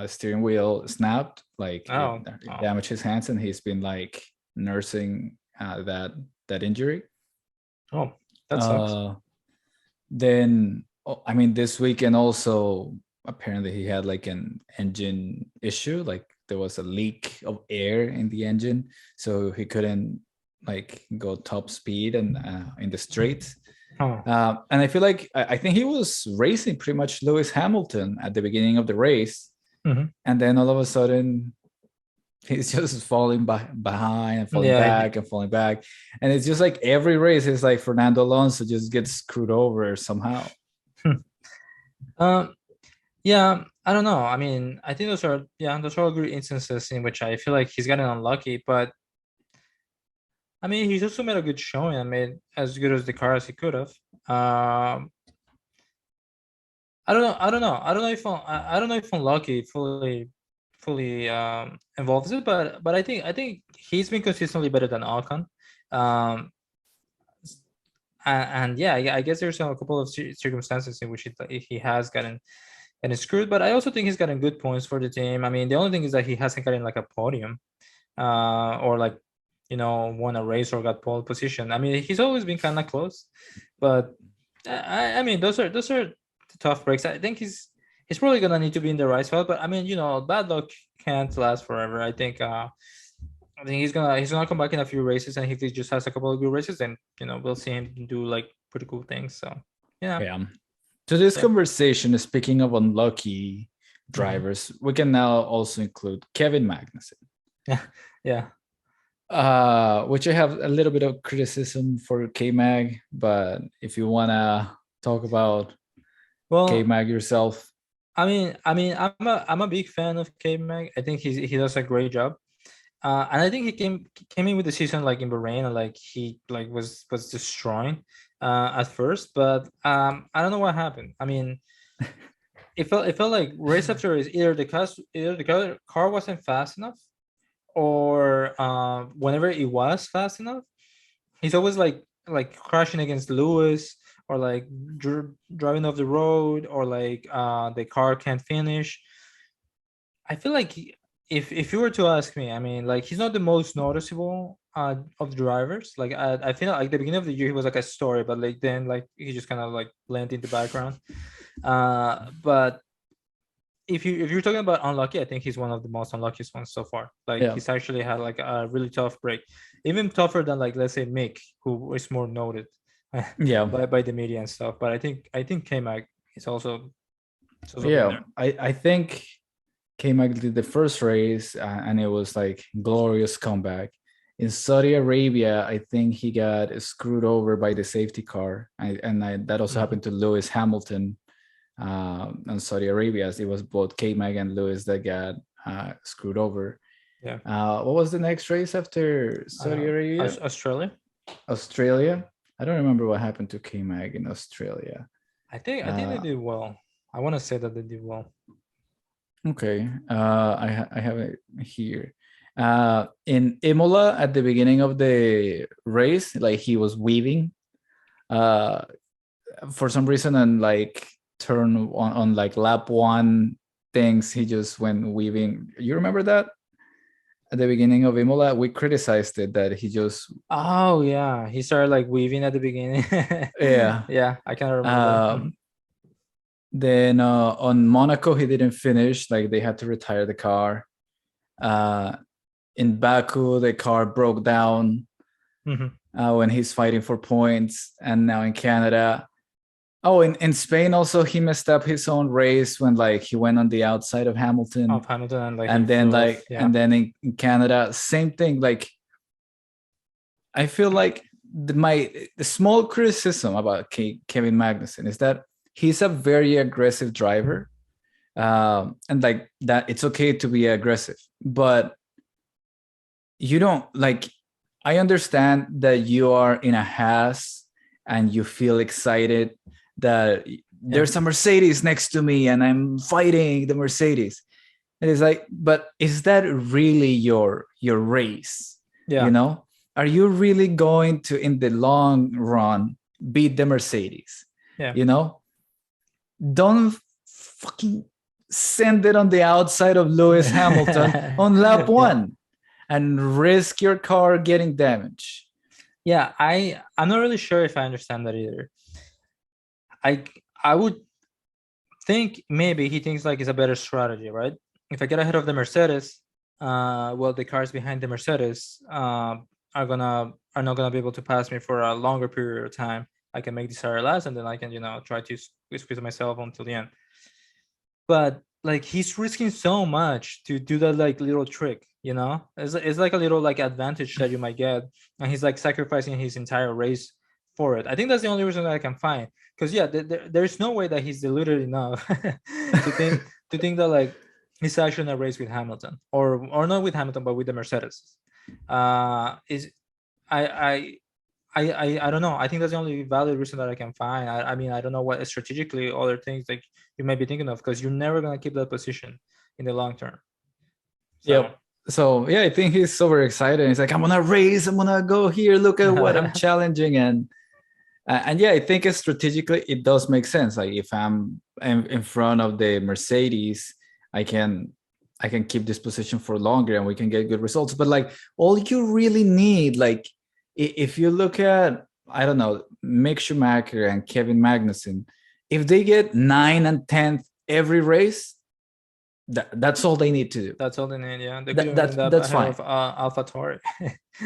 [SPEAKER 1] steering wheel snapped, like it,
[SPEAKER 2] Oh,
[SPEAKER 1] it
[SPEAKER 2] oh,
[SPEAKER 1] damaged his hands, and he's been like nursing that injury.
[SPEAKER 2] oh, that sucks.
[SPEAKER 1] Uh, then, I mean, this weekend also apparently he had like an engine issue, like there was a leak of air in the engine, so he couldn't like go top speed and in the straight.
[SPEAKER 2] Oh,
[SPEAKER 1] And I feel like I think he was racing pretty much Lewis Hamilton at the beginning of the race,
[SPEAKER 2] mhm.
[SPEAKER 1] and then all of a sudden he's just falling behind and falling
[SPEAKER 2] Yeah.
[SPEAKER 1] back and falling back, and it's just like every race is like Fernando Alonso just gets screwed over somehow.
[SPEAKER 2] Um, yeah, I don't know. I mean, I think those are all good instances in which I feel like he's gotten unlucky, but I mean, he's also made a good showing and made as good as the car as he could have. I don't know. I don't know. I don't know if unlucky fully involves it, but I think he's been consistently better than Ocon. Um, and yeah, I guess there's a couple of circumstances in which he has gotten screwed, but I also think he's gotten good points for the team. I mean, the only thing is that he hasn't gotten like a podium, or like won a race or got pole position. I mean, he's always been kind of close, but I mean, those are the tough breaks. I think he's probably gonna need to be in the right spot, but I mean, bad luck can't last forever. I think he's gonna come back in a few races, and if he just has a couple of good races, then we'll see him do like pretty cool things. So yeah,
[SPEAKER 1] Yeah. To this
[SPEAKER 2] yeah.
[SPEAKER 1] conversation, speaking of unlucky drivers, we can now also include Kevin Magnussen.
[SPEAKER 2] Yeah, yeah.
[SPEAKER 1] Which I have a little bit of criticism for K-Mag, but if you wanna talk about
[SPEAKER 2] Well,
[SPEAKER 1] K-Mag yourself.
[SPEAKER 2] I'm a big fan of K Mag. I think he does a great job. And I think he came in with the season like in Bahrain, and like he like was destroying at first, but I don't know what happened. I mean, it felt like race after race, either the car wasn't fast enough, or whenever it was fast enough, he's always like crashing against Lewis, or like driving off the road, or like the car can't finish. I feel like if you were to ask me, I mean, like he's not the most noticeable of the drivers. Like I feel like the beginning of the year he was like a story, but like then like he just kind of like blend in the background. But if you're talking about unlucky, I think he's one of the most unluckiest ones so far. Like
[SPEAKER 1] Yeah.
[SPEAKER 2] he's actually had like a really tough break, even tougher than like let's say Mick, who is more noted
[SPEAKER 1] Yeah.
[SPEAKER 2] by the media and stuff. But I think K-Mag is also it's also been
[SPEAKER 1] Yeah.
[SPEAKER 2] there.
[SPEAKER 1] I think K-Mag did the first race, and it was like glorious comeback. In Saudi Arabia, I think he got screwed over by the safety car, that also happened to Lewis Hamilton in Saudi Arabia. As it was both K-Mag and Lewis that got screwed over.
[SPEAKER 2] Yeah.
[SPEAKER 1] What was the next race after Saudi Arabia?
[SPEAKER 2] Australia.
[SPEAKER 1] Australia. I don't remember what happened to K-Mag in Australia.
[SPEAKER 2] I think they did well. I want to say that they did well.
[SPEAKER 1] Okay, I have it here. In Imola, at the beginning of the race, like he was weaving, uh, for some reason, and like turn on like lap one things, he just went weaving. You remember that? At the beginning of Imola, we criticized it that he just
[SPEAKER 2] Oh yeah, he started like weaving at the beginning.
[SPEAKER 1] yeah.
[SPEAKER 2] Yeah, I kind of remember that.
[SPEAKER 1] Then on Monaco, he didn't finish. Like they had to retire the car. In Baku, the car broke down when he's fighting for points. And now in Canada, in Spain also, he messed up his own race when like he went on the outside of Hamilton.
[SPEAKER 2] And like
[SPEAKER 1] And
[SPEAKER 2] he
[SPEAKER 1] then
[SPEAKER 2] flew
[SPEAKER 1] like
[SPEAKER 2] off, yeah.
[SPEAKER 1] and then in Canada, same thing. Like I feel like the small criticism about Kevin Magnussen is that he's a very aggressive driver, and like that it's okay to be aggressive, but you don't like. I understand that you are in a Haas and you feel excited that there's a Mercedes next to me and I'm fighting the Mercedes. And it's like, but is that really your race?
[SPEAKER 2] Yeah.
[SPEAKER 1] You know, are you really going to, in the long run, beat the Mercedes?
[SPEAKER 2] Yeah.
[SPEAKER 1] You know, don't fucking send it on the outside of Lewis Hamilton on lap one and risk your car getting damaged.
[SPEAKER 2] Yeah, I'm not really sure if I understand that either. I would think maybe he thinks like it's a better strategy, right? If I get ahead of the Mercedes, well, the cars behind the Mercedes are not gonna be able to pass me for a longer period of time. I can make this tire last, and then I can try to squeeze myself until the end. But like he's risking so much to do that like little trick, it's like a little like advantage that you might get, and he's like sacrificing his entire race for it. I think that's the only reason that I can find, because there's no way that he's deluded enough to think that like he's actually in a race with Hamilton, or not with Hamilton but with the Mercedes. Is I don't know. I think that's the only valid reason that I can find. I mean, I don't know what strategically other things like you might be thinking of, because you're never gonna keep that position in the long term. So.
[SPEAKER 1] Yep. So yeah, I think he's super excited. He's like, I'm gonna race. I'm gonna go here. Look at what I'm challenging, and yeah, I think strategically it does make sense. Like if I'm in front of the Mercedes, I can keep this position for longer, and we can get good results. But like all you really need, like if you look at, I don't know, Mick Schumacher and Kevin Magnussen, if they get 9th and 10th every race, that's all they need to do.
[SPEAKER 2] That's all they need. Yeah,
[SPEAKER 1] that's fine.
[SPEAKER 2] Of AlphaTauri.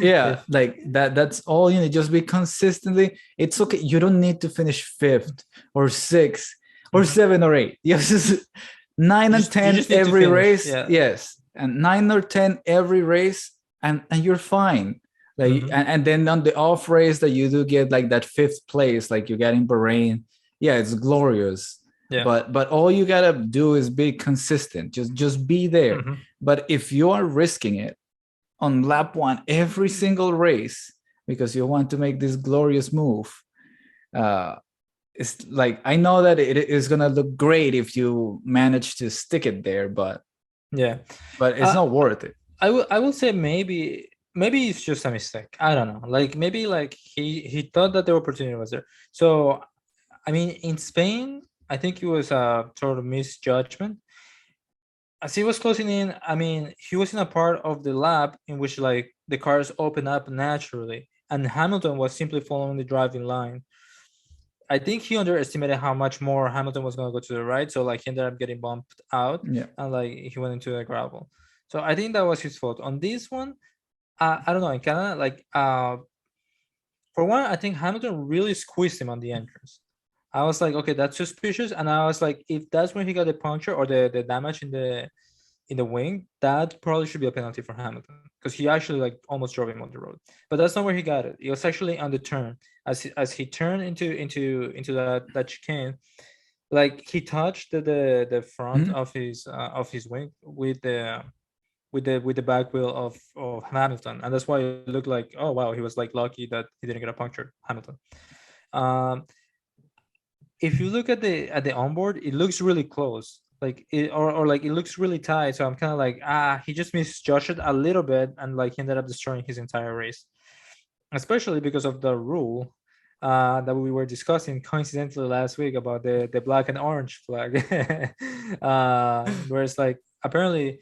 [SPEAKER 1] Yeah, like that's all you need. Just be consistently. It's okay. You don't need to finish 5th or 6th or 7 or 8. Yes, 9 and 10 every race.
[SPEAKER 2] Yeah.
[SPEAKER 1] Yes, and 9 or 10 every race, and you're fine. Like and then on the off race that you do get like that 5th place, like you get in Bahrain, yeah, it's glorious. Yeah. But all you gotta do is be consistent. Just be there. But if you are risking it on lap one every single race because you want to make this glorious move, it's like, I know that it is gonna look great if you manage to stick it there, but it's not worth it.
[SPEAKER 2] I will say maybe it's just a mistake. I don't know. Like maybe like he thought that the opportunity was there. So I mean, in Spain, I think it was a sort of misjudgment. As he was closing in, I mean, he was in a part of the lap in which like the cars open up naturally, and Hamilton was simply following the driving line. I think he underestimated how much more Hamilton was going to go to the right, so like he ended up getting bumped out, and like he went into the gravel. So I think that was his fault. On this one, I don't know. In Canada, like for one, I think Hamilton really squeezed him on the entrance. I was like, okay, that's suspicious. And I was like, if that's when he got the puncture or the damage in the wing, that probably should be a penalty for Hamilton, because he actually like almost drove him on the road. But that's not where he got it. It was actually on the turn as he turned into that chicane. Like he touched the front of his wing with the back wheel of Hamilton, and that's why it looked like, oh wow, he was like lucky that he didn't get a puncture, Hamilton. If you look at the onboard, it looks really close, like it or like it looks really tight. So I'm kind of like, he just misjudged it a little bit, and like he ended up destroying his entire race, especially because of the rule that we were discussing coincidentally last week about the black and orange flag, where it's like apparently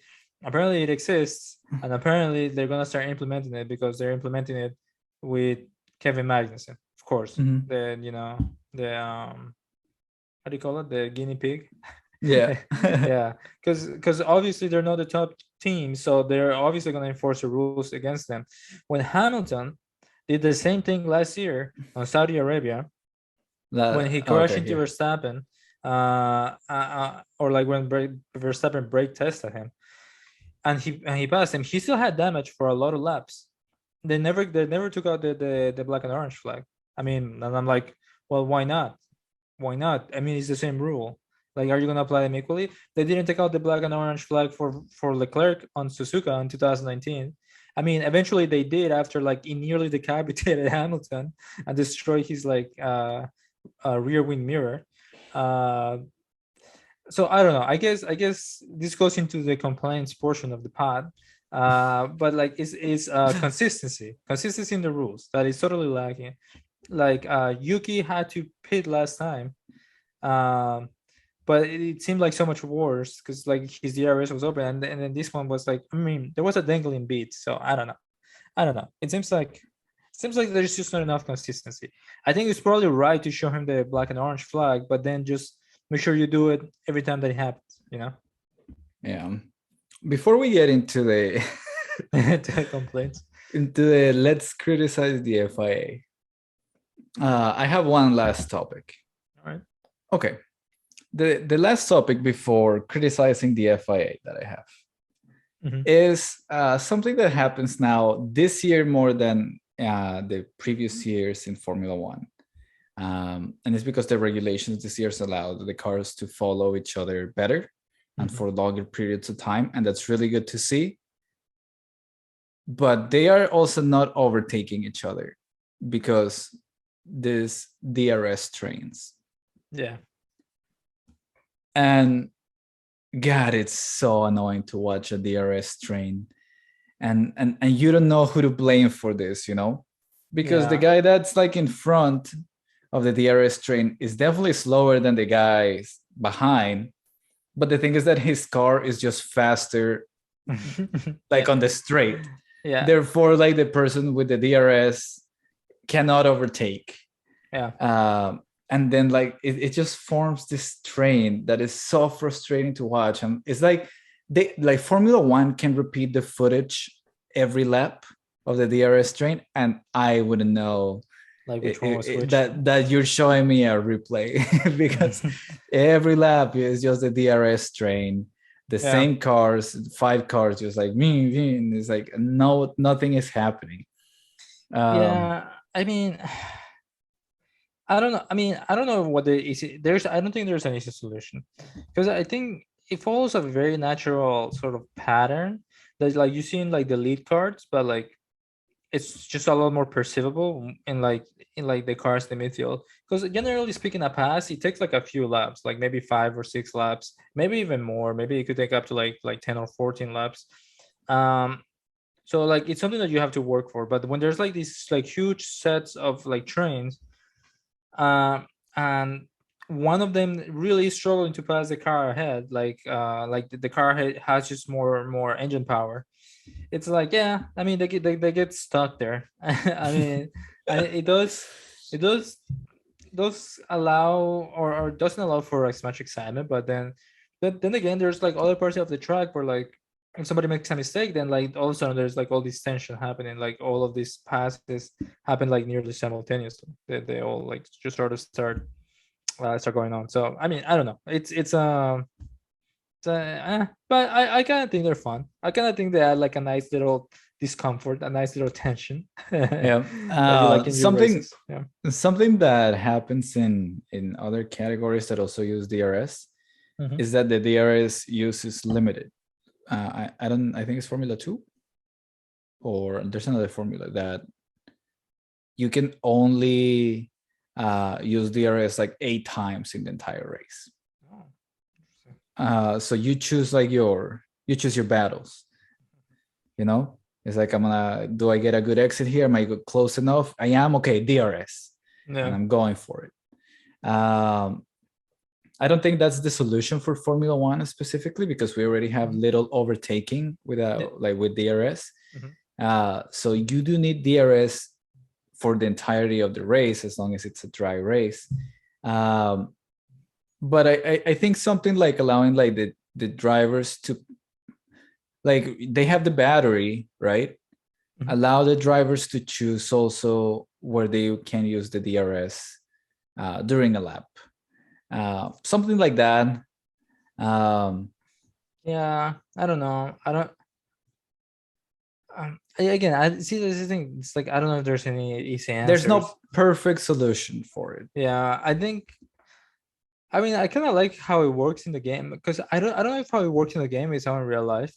[SPEAKER 2] it exists, and apparently they're gonna start implementing it because they're implementing it with Kevin Magnussen, of course. The how do you call it? The guinea pig.
[SPEAKER 1] Yeah.
[SPEAKER 2] Yeah, because obviously they're not the top team, so they're obviously going to enforce the rules against them. When Hamilton did the same thing last year on Saudi Arabia, when he crashed into Verstappen, or like when Verstappen brake tested him, and he passed him, he still had damage for a lot of laps. They never took out the black and orange flag. I mean, and I'm like, well, why not? Why not? I mean, it's the same rule. Like, are you going to apply them equally? They didn't take out the black and orange flag for Leclerc on Suzuka in 2019. I mean, eventually they did after like he nearly decapitated Hamilton and destroyed his like rear wing mirror. So I don't know. I guess this goes into the complaints portion of the pod. But like it's consistency in the rules that is totally lacking. Like Yuki had to pit last time, but it seemed like so much worse because like his DRS was open, and then this one was like, I mean, there was a dangling beat, so I don't know. I don't know. It seems like there's just not enough consistency. I think it's probably right to show him the black and orange flag, but then just make sure you do it every time that it happens, you know?
[SPEAKER 1] Yeah. Before we get into the
[SPEAKER 2] To the complaints.
[SPEAKER 1] into the let's criticize the FIA, I have one last topic.
[SPEAKER 2] All right.
[SPEAKER 1] Okay. The last topic before criticizing the FIA that I have is something that happens now this year more than the previous years in Formula One. And it's because the regulations this year allow the cars to follow each other better and for longer periods of time. And that's really good to see. But they are also not overtaking each other because this DRS trains.
[SPEAKER 2] Yeah.
[SPEAKER 1] And God, it's so annoying to watch a DRS train. And you don't know who to blame for this, you know? Because the guy that's like in front of the DRS train is definitely slower than the guys behind. But the thing is that his car is just faster, like on the straight.
[SPEAKER 2] Yeah.
[SPEAKER 1] Therefore, like the person with the DRS cannot overtake.
[SPEAKER 2] Yeah.
[SPEAKER 1] And then like it just forms this train that is so frustrating to watch. And it's like Formula One can repeat the footage every lap of the DRS train, and I wouldn't know
[SPEAKER 2] like which one was which.
[SPEAKER 1] that you're showing me a replay because every lap is just the DRS train, the same cars, 5 cars, just like me. And it's like nothing is happening.
[SPEAKER 2] I mean, I don't know. I mean, I don't know what the easy. I don't think there's an easy solution because I think it follows a very natural sort of pattern that like you see in like the lead cards, but like it's just a lot more perceivable in the cars in the midfield. Because generally speaking, a pass it takes like a few laps, like maybe 5 or 6 laps, maybe even more. Maybe it could take up to like 10 or 14 laps. So like it's something that you have to work for. But when there's like these like huge sets of like trains, and one of them really struggling to pass the car ahead, like the car has just more engine power. It's like, yeah, I mean they get stuck there. I mean, it does allow or doesn't allow for as much excitement. But then again, there's like other parts of the track where like if somebody makes a mistake, then like all of a sudden there's like all this tension happening, like all of these passes happen like nearly simultaneously. They all like just sort of start going on. So I mean, I don't know. But I kind of think they're fun. I kind of think they add like a nice little discomfort, a nice little tension.
[SPEAKER 1] Something that happens in other categories that also use DRS is that the DRS use is limited. I think it's Formula 2 or there's another formula that you can only use DRS like 8 times in the entire race. So you choose your battles, you know. It's like, do I get a good exit here? Am I close enough? I am. Okay, DRS. And I'm going for it. I don't think that's the solution for Formula One specifically because we already have little overtaking with DRS. So you do need DRS for the entirety of the race as long as it's a dry race. But I think something like allowing like the drivers to, like, they have the battery, right? Allow the drivers to choose also where they can use the DRS during a lap. Something like that.
[SPEAKER 2] Yeah, I don't know. Again, I see this thing. It's like I don't know if there's any easy answers.
[SPEAKER 1] There's no perfect solution for it.
[SPEAKER 2] Yeah, I mean, I kind of like how it works in the game because I don't know if how it works in the game is how in real life.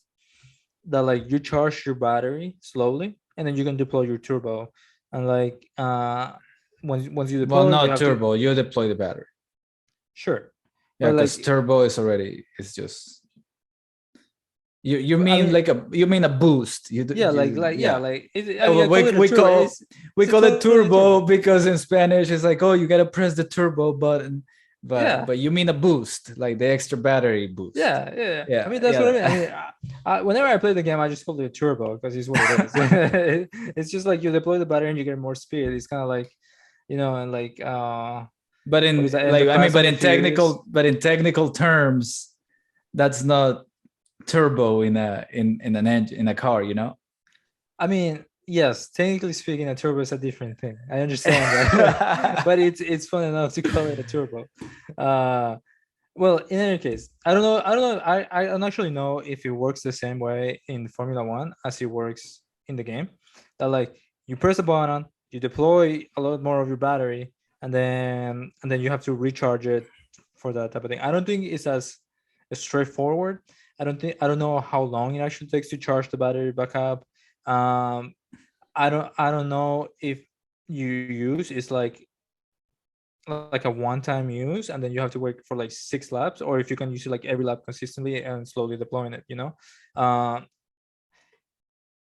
[SPEAKER 2] That like you charge your battery slowly and then you can deploy your turbo, and like once you deploy,
[SPEAKER 1] turbo, you deploy the battery.
[SPEAKER 2] Sure.
[SPEAKER 1] Yeah, because turbo is just you mean a boost. We call it turbo because in Spanish it's like, oh, you gotta press the turbo button
[SPEAKER 2] Yeah.
[SPEAKER 1] but you mean a boost, like the extra battery boost.
[SPEAKER 2] Yeah.
[SPEAKER 1] Yeah,
[SPEAKER 2] I mean, that's
[SPEAKER 1] yeah.
[SPEAKER 2] what I mean. Whenever I play the game, I just call it a turbo because it's what it is. It's just like you deploy the battery and you get more speed. It's kind of like, and like
[SPEAKER 1] But
[SPEAKER 2] what
[SPEAKER 1] in
[SPEAKER 2] is that? In
[SPEAKER 1] like
[SPEAKER 2] the
[SPEAKER 1] I mean,
[SPEAKER 2] Fast and the Furious.
[SPEAKER 1] but in technical terms, that's not turbo in an engine in a car, you know.
[SPEAKER 2] I mean, yes, technically speaking, a turbo is a different thing. I understand that, but it's fun enough to call it a turbo. Well, in any case, I don't know. I don't actually know if it works the same way in Formula One as it works in the game. That like you press a button, you deploy a lot more of your battery, and then you have to recharge it for that type of thing. I don't think it's as straightforward. I don't know how long it actually takes to charge the battery back up. Um, I don't know if you use it's like a one-time use and then you have to wait for like 6 laps, or if you can use it like every lap consistently and slowly deploying it.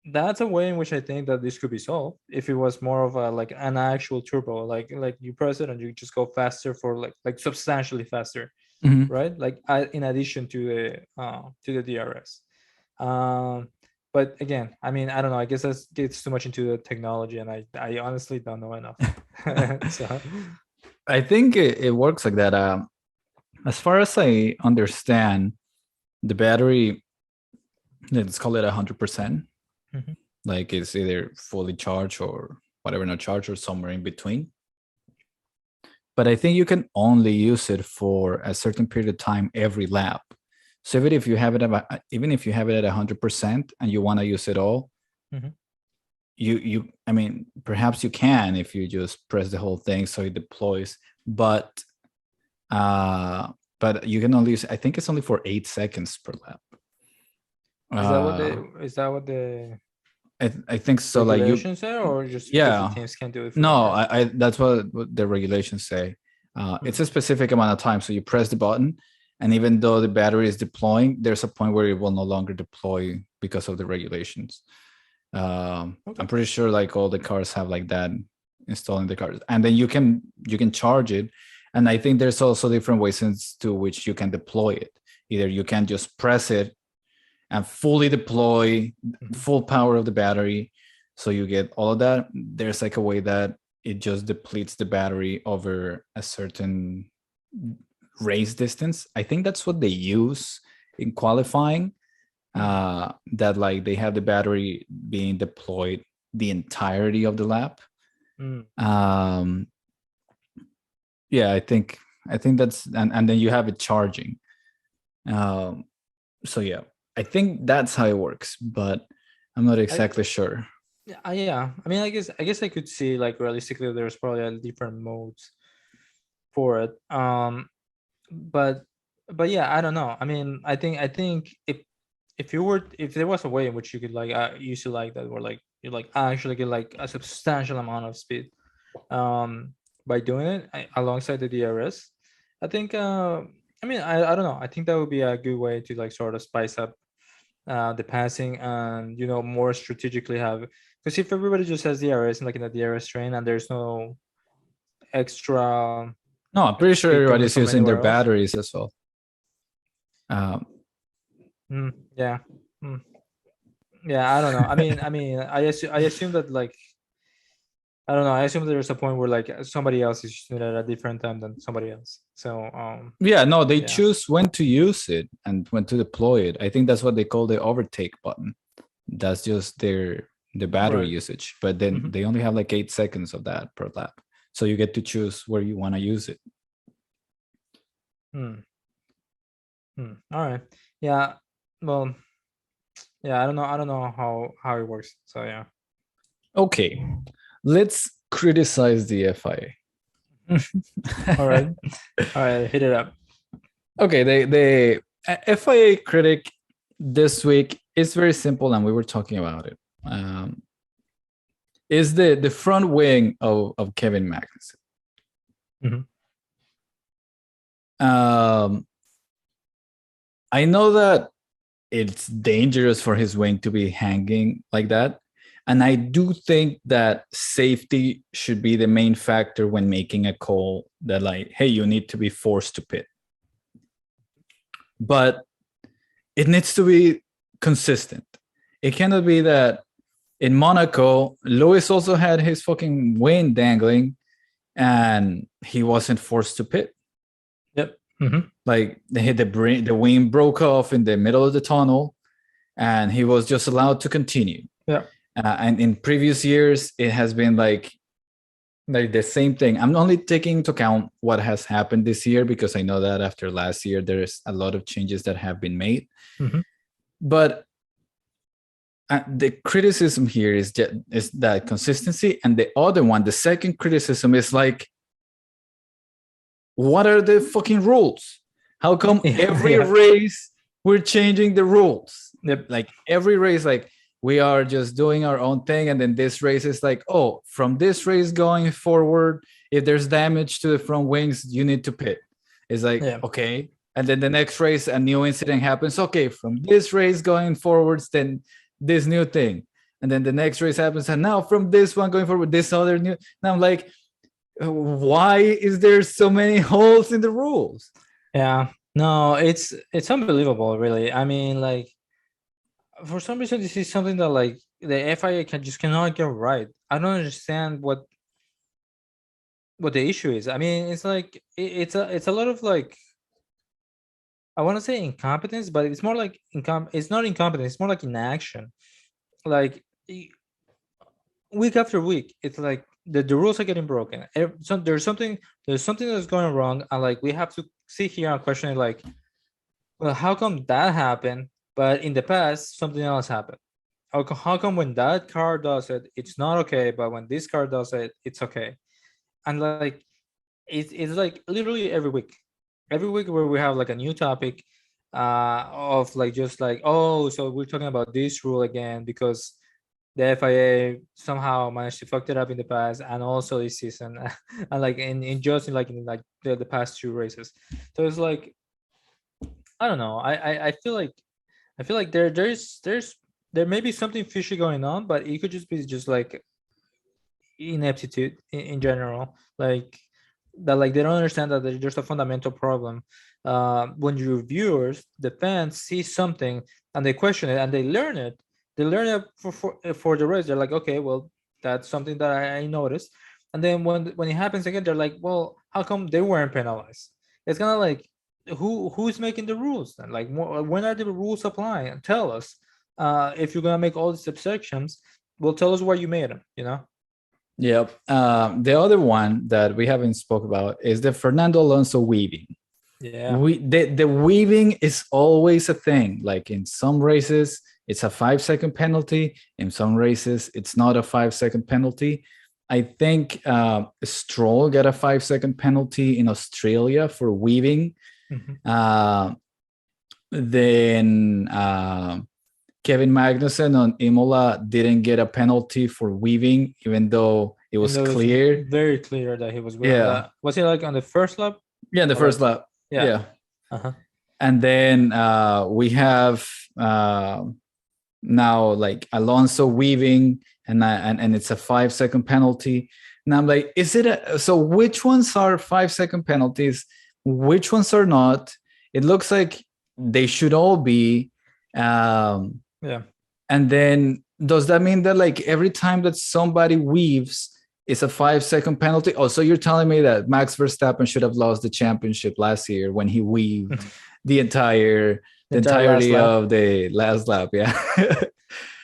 [SPEAKER 2] That's a way in which I think that this could be solved if it was more of a like an actual turbo, like you press it and you just go faster for like substantially faster,
[SPEAKER 1] Mhm.
[SPEAKER 2] right? Like in addition to the DRS. But again, I mean, I don't know. I guess that gets too much into the technology, and I honestly don't know enough. So
[SPEAKER 1] I think it works like that. As far as I understand, the battery, let's call it 100%.
[SPEAKER 2] Mhm.
[SPEAKER 1] Like it's either fully charged or whatever, not charged, or somewhere in between. But I think you can only use it for a certain period of time every lap. So even if you have it at 100% and you want to use it all,
[SPEAKER 2] Mhm.
[SPEAKER 1] you I mean, perhaps you can if you just press the whole thing so it deploys, but you can only use, I think it's only for 8 seconds per lap.
[SPEAKER 2] Is that what the
[SPEAKER 1] I think so. Like you,
[SPEAKER 2] regulations are, or just because the
[SPEAKER 1] yeah.
[SPEAKER 2] teams can't do it
[SPEAKER 1] No,
[SPEAKER 2] forever?
[SPEAKER 1] I that's what the regulations say. It's a specific amount of time. So you press the button, and even though the battery is deploying, there's a point where it will no longer deploy because of the regulations.
[SPEAKER 2] Okay.
[SPEAKER 1] I'm pretty sure like all the cars have like that installed in the cars, and then you can charge it. And I think there's also different ways to which you can deploy it. Either you can just press it and fully deploy full power of the battery, so you get all of that. There's like a way that it just depletes the battery over a certain race distance. I think that's what they use in qualifying. That like they have the battery being deployed the entirety of the lap. Yeah, I think that's, and then you have it charging. So yeah, I think that's how it works, but I'm not exactly sure.
[SPEAKER 2] Yeah. I mean, I guess I could see like realistically there's probably a different modes for it. But yeah, I don't know. I mean, I think if there was a way in which you could like use it like that, where like you like actually get like a substantial amount of speed, by doing it alongside the DRS, I think. I mean, I don't know. I think that would be a good way to like sort of spice up the passing and more strategically have, because if everybody just has DRS and like in the DRS train and there's no extra
[SPEAKER 1] No, I'm pretty sure
[SPEAKER 2] speed coming
[SPEAKER 1] everybody's
[SPEAKER 2] from
[SPEAKER 1] using their
[SPEAKER 2] anywhere else.
[SPEAKER 1] batteries as well.
[SPEAKER 2] Yeah. Yeah, I don't know. I assume that like I don't know. I assume there's a point where like somebody else is using it at a different time than somebody else. So
[SPEAKER 1] yeah, no, they
[SPEAKER 2] yeah.
[SPEAKER 1] choose when to use it and when to deploy it. I think that's what they call the overtake button. That's just the battery usage, but then they only have like 8 seconds of that per lap, so you get to choose where you want to use it.
[SPEAKER 2] All right. Yeah. Well, yeah. I don't know how it works. So yeah.
[SPEAKER 1] Okay, let's criticize the FIA.
[SPEAKER 2] All right. All right. Hit it up.
[SPEAKER 1] Okay, the FIA critic this week is very simple, and we were talking about it. Is the front wing of Kevin Magnussen. I know that it's dangerous for his wing to be hanging like that, And I do think that safety should be the main factor when making a call that, like, hey, you need to be forced to pit. But it needs to be consistent. It cannot be that in Monaco, Lewis also had his fucking wing dangling and he wasn't forced to pit.
[SPEAKER 2] Yep. Mm-hmm.
[SPEAKER 1] Like the wing broke off in the middle of the tunnel and he was just allowed to continue.
[SPEAKER 2] Yeah.
[SPEAKER 1] And in previous years, it has been like the same thing. I'm only taking into account what has happened this year because I know that after last year, there's a lot of changes that have been made.
[SPEAKER 2] Mm-hmm.
[SPEAKER 1] But the criticism here is that consistency. And the other one, the second criticism is like, what are the fucking rules? How come every race we're changing the rules?
[SPEAKER 2] Yep.
[SPEAKER 1] Like every race, like we are just doing our own thing. And then this race is like, oh, from this race going forward, if there's damage to the front wings, you need to pit. It's like, okay. And then the next race, a new incident happens. Okay, from this race going forwards, then this new thing. And then the next race happens. And now from this one going forward, this other new. Now I'm like, why is there so many holes in the rules?
[SPEAKER 2] Yeah, no, it's unbelievable, really. I mean, like, for some reason, this is something that like the FIA cannot get right. I don't understand what the issue is. I mean, it's like it's a lot of like, I want to say incompetence, but it's more like it's not incompetence. It's more like inaction. Like week after week, it's like the rules are getting broken. So there's something that's going wrong, and like we have to sit here and question it. Like, well, how come that happened? But in the past, something else happened. How come when that car does it, it's not okay, but when this car does it, it's okay? And like, it's like literally every week where we have like a new topic of like just like, oh, so we're talking about this rule again because the FIA somehow managed to fuck it up in the past and also this season and like in just in the past two races. So it's like, I don't know. I feel like there may be something fishy going on, but it could just be just like ineptitude in general. Like that, like they don't understand that there's just a fundamental problem. When your viewers, the fans, see something and they question it and they learn it for the race. They're like, okay, well, that's something that I noticed. And then when it happens again, they're like, well, how come they weren't penalized? It's kind of like, who's making the rules then? Like, when are the rules applying? Tell us. If you're gonna make all these exceptions, well, tell us why you made them. You know.
[SPEAKER 1] Yep. The other one that we haven't spoke about is the Fernando Alonso weaving.
[SPEAKER 2] Yeah.
[SPEAKER 1] The weaving is always a thing. Like in some races, it's a 5-second penalty. In some races, it's not a 5-second penalty. I think Stroll got a 5-second penalty in Australia for weaving.
[SPEAKER 2] Mm-hmm.
[SPEAKER 1] Then Kevin Magnussen on Imola didn't get a penalty for weaving, even though it was clear.
[SPEAKER 2] Very clear that he was weaving.
[SPEAKER 1] Yeah.
[SPEAKER 2] Was he like on the first lap?
[SPEAKER 1] Yeah, the first lap. Yeah.
[SPEAKER 2] Uh-huh.
[SPEAKER 1] And then we have now like Alonso weaving, and it's a 5-second penalty. And I'm like, is it so which ones are 5-second penalties? Which ones are not? It looks like they should all be.
[SPEAKER 2] Yeah.
[SPEAKER 1] And then does that mean that like every time that somebody weaves, it's a 5-second penalty? Oh, so you're telling me that Max Verstappen should have lost the championship last year when he weaved the entirety of the last lap? Yeah.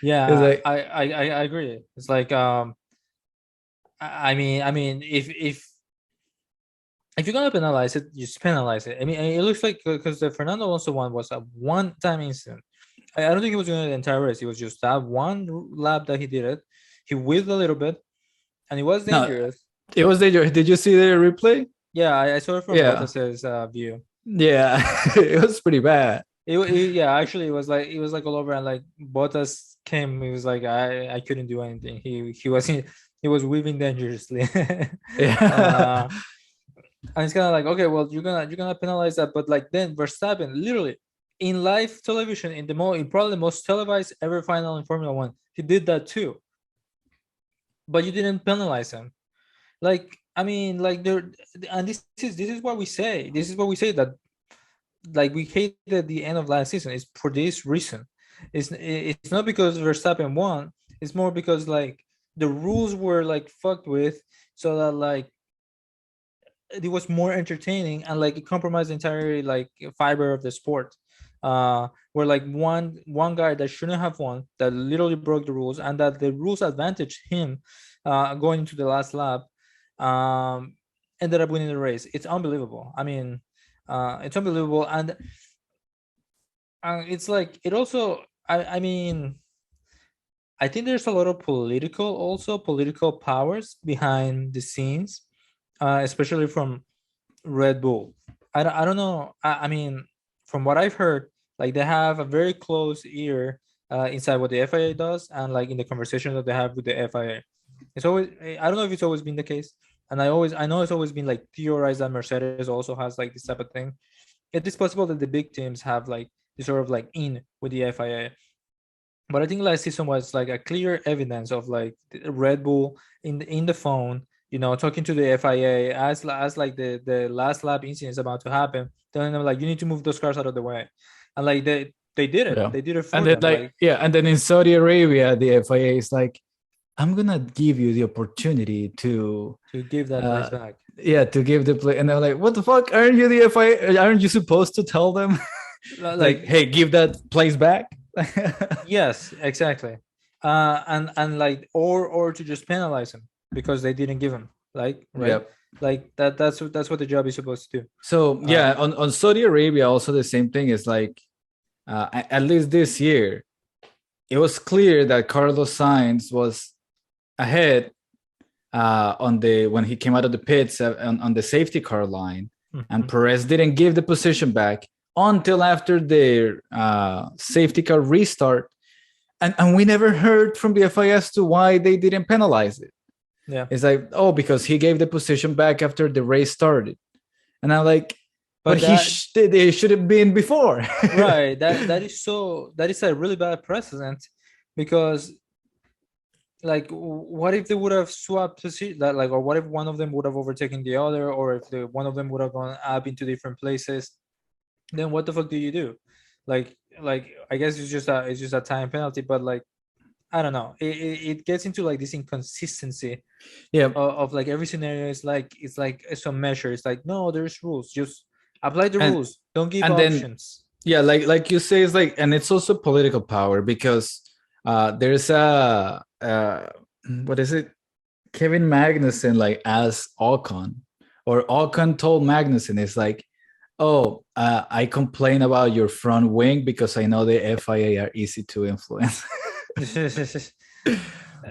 [SPEAKER 2] Yeah,
[SPEAKER 1] like,
[SPEAKER 2] I agree. It's like I mean if you're gonna penalize it, just penalize it. I mean, it looks like because the Fernando Alonso one was a one-time incident. I don't think it was doing the entire race. It was just that one lap that he did it. He whizzed a little bit, and it was dangerous.
[SPEAKER 1] No, it was dangerous. Did you see the replay?
[SPEAKER 2] Yeah, I saw it from Bottas's view.
[SPEAKER 1] Yeah, it was pretty bad.
[SPEAKER 2] Actually, it was like all over, and like Bottas came. He was like, I couldn't do anything. He was weaving dangerously.
[SPEAKER 1] Yeah.
[SPEAKER 2] And it's kind of like, okay, well, you're gonna penalize that, but like then Verstappen literally in live television in probably the most televised ever final in Formula One, he did that too. but you didn't penalize him. Like, I mean, like there, and this is what we say. This is what we say, that like we hated the end of last season is for this reason. It's not because Verstappen won. It's more because like the rules were like fucked with, so that like it was more entertaining, and like it compromised the entire like fiber of the sport. Where like one guy that shouldn't have won, that literally broke the rules, and that the rules advantaged him going into the last lap, um ended up winning the race. It's unbelievable. I mean, it's unbelievable. And it's like it also, I mean, I think there's a lot of political powers behind the scenes, especially from Red Bull. I don't know. I mean, from what I've heard, like they have a very close ear inside what the FIA does, and like in the conversations that they have with the FIA. It's always, I don't know if it's always been the case, and I know it's always been like theorized that Mercedes also has like this type of thing. It is possible that the big teams have like this sort of like in with the FIA, but I think last season was like a clear evidence of like Red Bull in the phone, talking to the FIA as like the last lap incident is about to happen, telling them like you need to move those cars out of the way, and like they did it.
[SPEAKER 1] Yeah.
[SPEAKER 2] They did it for
[SPEAKER 1] And then
[SPEAKER 2] them.
[SPEAKER 1] like yeah, and then in Saudi Arabia, the FIA is like, I'm gonna give you the opportunity to
[SPEAKER 2] give that place back.
[SPEAKER 1] Yeah, to give the play, and they're like, what the fuck? Aren't you the FIA? Aren't you supposed to tell them like, hey, give that place back?
[SPEAKER 2] Yes, exactly. And like or to just penalize them because they didn't give him, like, right?
[SPEAKER 1] Yep.
[SPEAKER 2] Like that's what the job is supposed to do.
[SPEAKER 1] So yeah, on Saudi Arabia also the same thing is like, at least this year, it was clear that Carlos Sainz was ahead when he came out of the pits on the safety car line, and Perez didn't give the position back until after their safety car restart, and we never heard from the FIA as to why they didn't penalize it.
[SPEAKER 2] Yeah,
[SPEAKER 1] it's like, oh, because he gave the position back after the race started, and I'm like, but they should have been before.
[SPEAKER 2] Right. That is a really bad precedent, because like what if they would have swapped position, that like, or what if one of them would have overtaken the other, or if one of them would have gone up into different places, then what the fuck do you do? Like I guess it's just a time penalty, but like I don't know, it gets into like this inconsistency of like every scenario is like it's a measure. It's like, no, there's rules, just apply the rules, don't give options.
[SPEAKER 1] Then, like you say, it's like, and it's also political power, because there's what is it, Kevin Magnussen like asked Ocon, or Ocon told Magnussen, it's like, oh, I complain about your front wing because I know the FIA are easy to influence.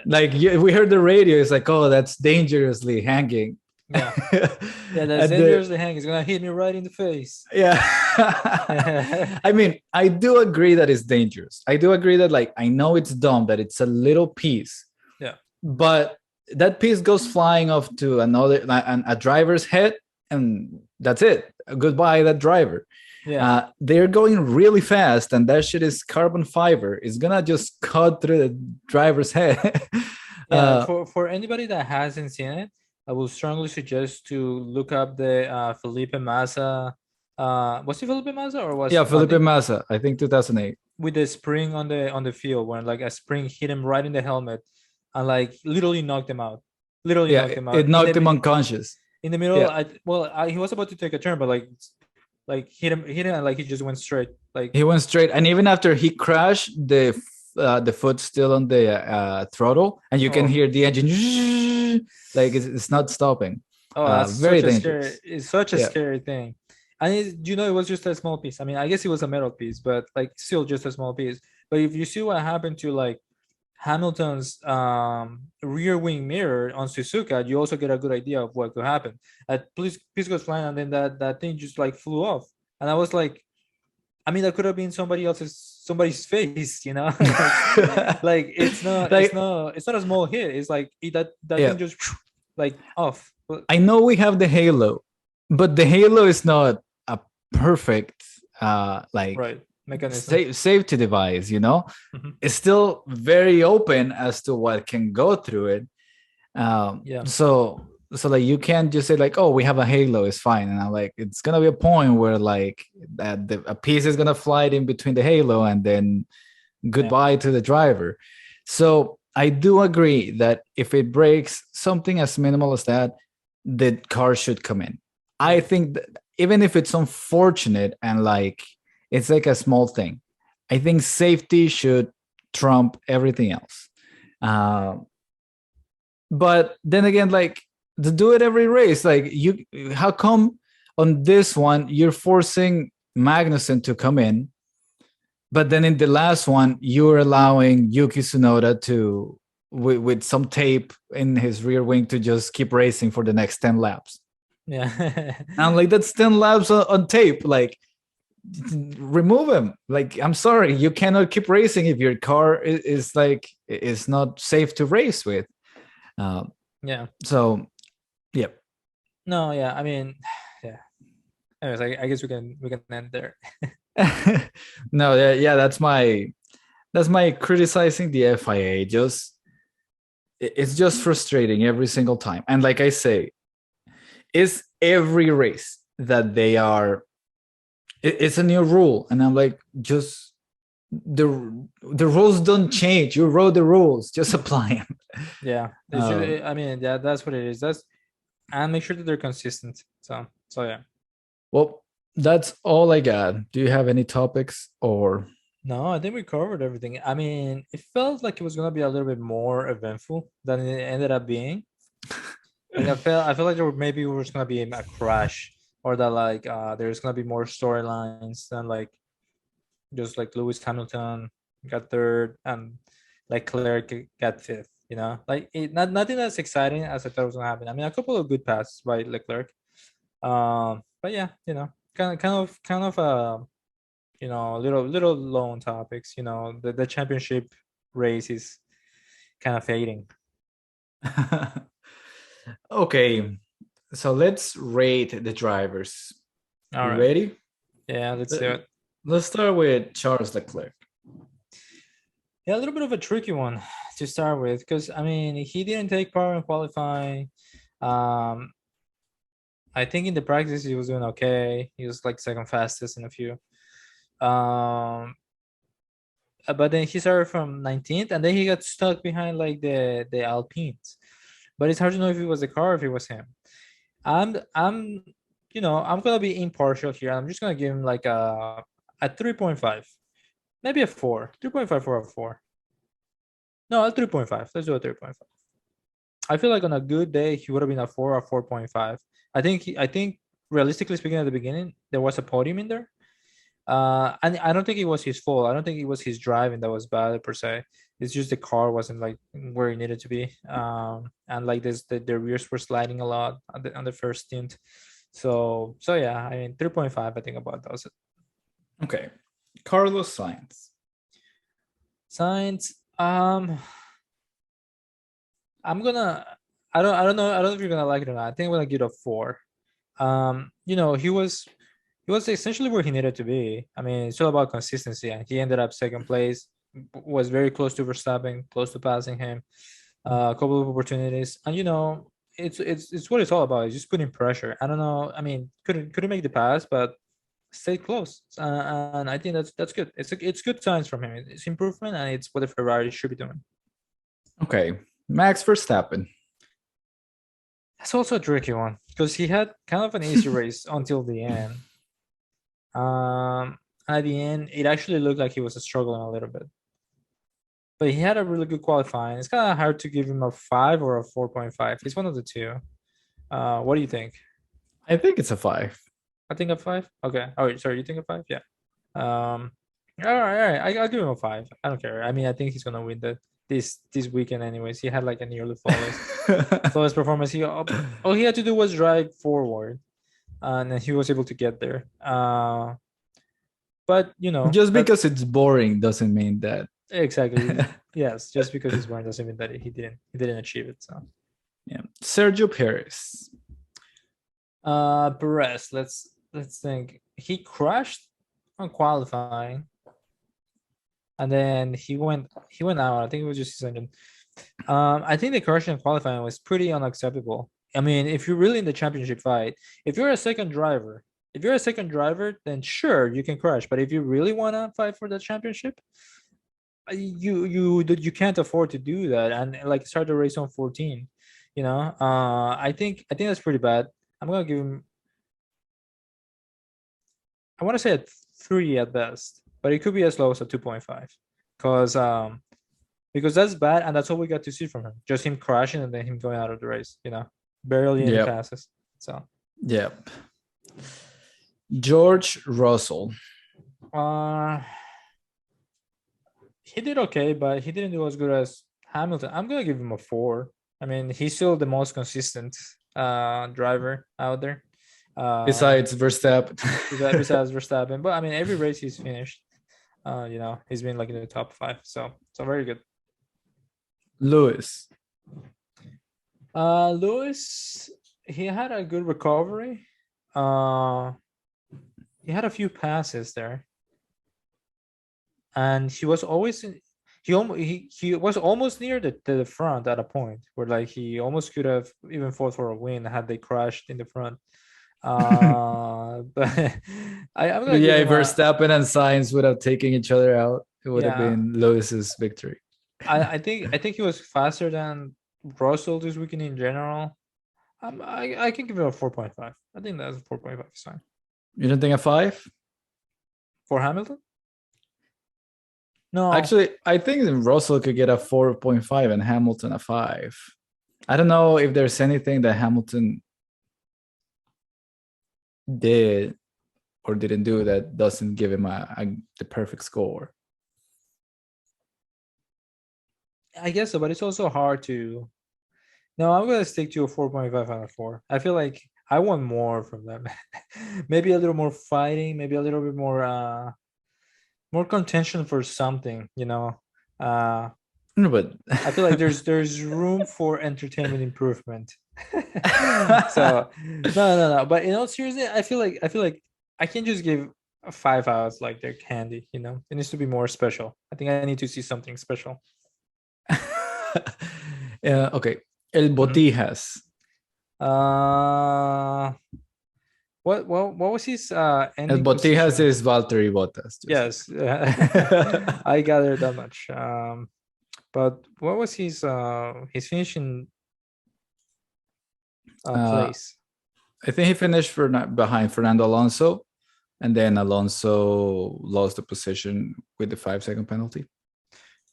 [SPEAKER 1] Like we heard the radio, it's like, oh, that's dangerously hanging.
[SPEAKER 2] Yeah, that's dangerously hanging. It's gonna hit me right in the face.
[SPEAKER 1] Yeah. I mean, I do agree that it's dangerous. I do agree that, like, I know it's dumb that it's a little piece.
[SPEAKER 2] Yeah.
[SPEAKER 1] But that piece goes flying off to a driver's head, and that's it. Goodbye, that driver.
[SPEAKER 2] Yeah.
[SPEAKER 1] They're going really fast, and that shit is carbon fiber. It's gonna just cut through the driver's head.
[SPEAKER 2] For anybody that hasn't seen it, I will strongly suggest to look up the Felipe Massa. Was it Felipe Massa or was
[SPEAKER 1] Felipe Massa? I think 2008.
[SPEAKER 2] With the spring on the field, when like a spring hit him right in the helmet, and like literally knocked him out. Knocked him out.
[SPEAKER 1] It knocked him unconscious.
[SPEAKER 2] In the middle, he was about to take a turn, but like hit him, and like he just went straight. Like
[SPEAKER 1] he went straight, and even after he crashed, the foot still on the throttle, and you can hear the engine, like it's not stopping.
[SPEAKER 2] Oh, that's very dangerous. It's such a scary thing. And it was just a small piece. I mean, I guess it was a metal piece, but like still just a small piece. But if you see what happened to like Hamilton's rear wing mirror on Suzuka, you also get a good idea of what could happen. Piece goes flying, and then that thing just like flew off. And I was like, I mean, that could have been somebody's face, like it's not a small hit. It's like that thing just like off.
[SPEAKER 1] I know we have the halo, but the halo is not a perfect
[SPEAKER 2] mechanism,
[SPEAKER 1] safety device. It's still very open as to what can go through it.
[SPEAKER 2] Yeah.
[SPEAKER 1] So like you can't just say like, oh, we have a halo, it's fine. And I'm like, it's gonna be a point where like that a piece is gonna fly in between the halo, and then
[SPEAKER 2] Yeah.
[SPEAKER 1] goodbye to the driver. So I do agree that if it breaks something as minimal as that, the car should come in. I
[SPEAKER 2] Yeah.
[SPEAKER 1] think that even if it's unfortunate and like it's like a small thing, I think safety should trump everything else. Uh, but then again, like to do it every race, like you, how come on this one you're forcing Magnussen to come in, but then in the last one you're allowing Yuki Tsunoda to with some tape in his rear wing to just keep racing for the next 10 laps.
[SPEAKER 2] Yeah.
[SPEAKER 1] And I'm like, that's 10 laps on tape. Like, remove him. Like, I'm sorry, you cannot keep racing if your car is like is not safe to race with.
[SPEAKER 2] Yeah.
[SPEAKER 1] So, yeah.
[SPEAKER 2] No, yeah. I mean, yeah. Anyways, I guess we can end there.
[SPEAKER 1] No, yeah, that's my criticizing the FIA. Just it's just frustrating every single time. And like I say, is every race that they are it's a new rule, and I'm like, just the rules don't change. You wrote the rules, just apply them.
[SPEAKER 2] Yeah. I mean, yeah, that's what it is. And make sure that they're consistent. So yeah.
[SPEAKER 1] Well, that's all I got. Do you have any topics or
[SPEAKER 2] No, I think we covered everything. I mean, it felt like it was gonna be a little bit more eventful than it ended up being. Like I felt like maybe there was gonna be a crash, or that like there's gonna be more storylines than like just like Lewis Hamilton got third and like Leclerc got fifth. Like nothing as exciting as I thought was gonna happen. I mean, a couple of good passes by Leclerc. But yeah, kind of little lone topics. The championship race is kind of fading.
[SPEAKER 1] okay? So let's rate the drivers.
[SPEAKER 2] All
[SPEAKER 1] You
[SPEAKER 2] right.
[SPEAKER 1] ready?
[SPEAKER 2] Yeah, let's do it.
[SPEAKER 1] Let's start with Charles Leclerc.
[SPEAKER 2] Yeah, a little bit of a tricky one to start with, because I mean he didn't take part in qualifying. Um, I think in the practice he was doing okay. He was like second fastest in a few. Um, but then he started from 19th, and then he got stuck behind like the Alpines. But it's hard to know if it was the car or if it was him. I'm I'm gonna be impartial here. I'm just gonna give him like a 3.5, maybe a 4, 3.5 for a 4. No, a 3.5. Let's do a 3.5. I feel like on a good day he would have been a 4 or 4.5. I think realistically speaking, at the beginning there was a podium in there. And I don't think it was his fault. I don't think it was his driving that was bad per se. It's just the car wasn't like where it needed to be. And like this, the rears were sliding a lot on the first stint. So yeah, I mean 3.5. I think about those.
[SPEAKER 1] Okay, Carlos Sainz.
[SPEAKER 2] Sainz. I'm gonna. I don't know. I don't know if you're gonna like it or not. I think I'm gonna give it a 4. He was essentially where he needed to be. I mean, it's all about consistency, and he ended up second place. Was very close to Verstappen, close to passing him. A couple of opportunities, and it's what it's all about. It's just putting pressure. I don't know. I mean, couldn't make the pass, but stayed close, and I think that's good. It's good signs from him. It's improvement, and it's what the Ferrari should be doing.
[SPEAKER 1] Okay, Max Verstappen.
[SPEAKER 2] That's also a tricky one because he had kind of an easy race until the end. At the end, it actually looked like he was struggling a little bit, but he had a really good qualifying. It's kind of hard to give him a 5 or a 4.5. He's one of the two. What do you think?
[SPEAKER 1] I think it's a 5.
[SPEAKER 2] I think a 5. Okay. Oh, sorry. You think a 5? Yeah. All right. I'll give him a 5. I don't care. I mean, I think he's gonna win this weekend anyways. He had like a nearly flawless performance. All he had to do was drive forward, and then he was able to get there. But
[SPEAKER 1] Just because it's boring doesn't mean that.
[SPEAKER 2] exactly. Yes, just because he's boring doesn't mean that he didn't achieve it. So
[SPEAKER 1] Yeah, Sergio Perez.
[SPEAKER 2] Perez. Let's think. He crashed on qualifying, and then he went out. I think it was just his engine. I think the correction in qualifying was pretty unacceptable. I mean, if you're really in the championship fight, if you're a second driver, then sure you can crash. But if you really want to fight for the championship, you can't afford to do that and like start the race on 14. You know, I think that's pretty bad. I'm gonna give him. I want to say a 3 at best, but it could be as low as a 2.5, because that's bad, and that's all we got to see from him. Just him crashing and then him going out of the race. Barely any
[SPEAKER 1] Yep.
[SPEAKER 2] passes. So
[SPEAKER 1] Yep. George Russell.
[SPEAKER 2] He did okay, but he didn't do as good as Hamilton. I'm gonna give him a 4. I mean, he's still the most consistent driver out there.
[SPEAKER 1] Besides Verstappen.
[SPEAKER 2] Besides Verstappen, but I mean, every race he's finished, he's been like in the top 5. So very good.
[SPEAKER 1] Lewis.
[SPEAKER 2] Lewis, he had a good recovery. He had a few passes there, and he was always he was almost near the front at a point where like he almost could have even fought for a win had they crashed in the front. But I'm gonna give him
[SPEAKER 1] Verstappen and Sainz would have taken each other out. It would have
[SPEAKER 2] Yeah.
[SPEAKER 1] been Lewis's victory.
[SPEAKER 2] I think he was faster than Russell this weekend in general. I can give it a 4.5. I think that's 4.5 is fine.
[SPEAKER 1] You don't think a 5?
[SPEAKER 2] For Hamilton? No.
[SPEAKER 1] Actually, I think Russell could get a 4.5 and Hamilton a 5. I don't know if there's anything that Hamilton did or didn't do that doesn't give him the perfect score.
[SPEAKER 2] I guess so, but it's also hard to. No, I'm gonna stick to a 4.5 out of 4. I feel like I want more from them. Maybe a little more fighting, maybe a little bit more contention for something,
[SPEAKER 1] No,
[SPEAKER 2] but I feel like there's room for entertainment improvement. So no. But in all seriousness, I feel like I can just give 5 hours like they're candy. It needs to be more special. I think I need to see something special.
[SPEAKER 1] Okay. El Botijas.
[SPEAKER 2] What was his
[SPEAKER 1] El
[SPEAKER 2] ending
[SPEAKER 1] Botijas
[SPEAKER 2] position?
[SPEAKER 1] is Valtteri Bottas.
[SPEAKER 2] Yes. I gathered that much. But what was his finishing place?
[SPEAKER 1] I think he finished behind Fernando Alonso, and then Alonso lost the position with the 5-second penalty.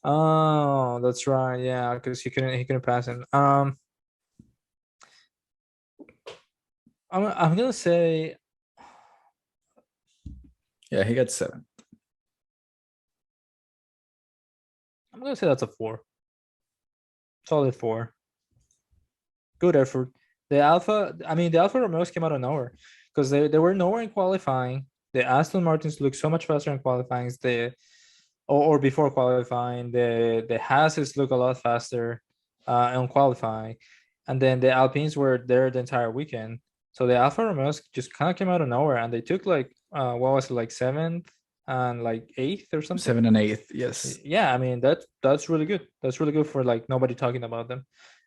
[SPEAKER 2] Oh, that's right. Yeah, because he couldn't pass him. I'm gonna say.
[SPEAKER 1] Yeah, he got 7.
[SPEAKER 2] I'm gonna say that's a 4. Solid 4. Good effort. The Alfa Romeos came out of nowhere because they were nowhere in qualifying. The Aston Martins looked so much faster in qualifying. Or before qualifying, the Haas look a lot faster on qualifying, and then the Alpines were there the entire weekend. So the Alfa Romeos just kind of came out of nowhere, and they took like what was it, like 7th and like 8th or something.
[SPEAKER 1] 7 and 8th, yes.
[SPEAKER 2] Yeah, I mean that's really good. That's really good for like nobody talking about them.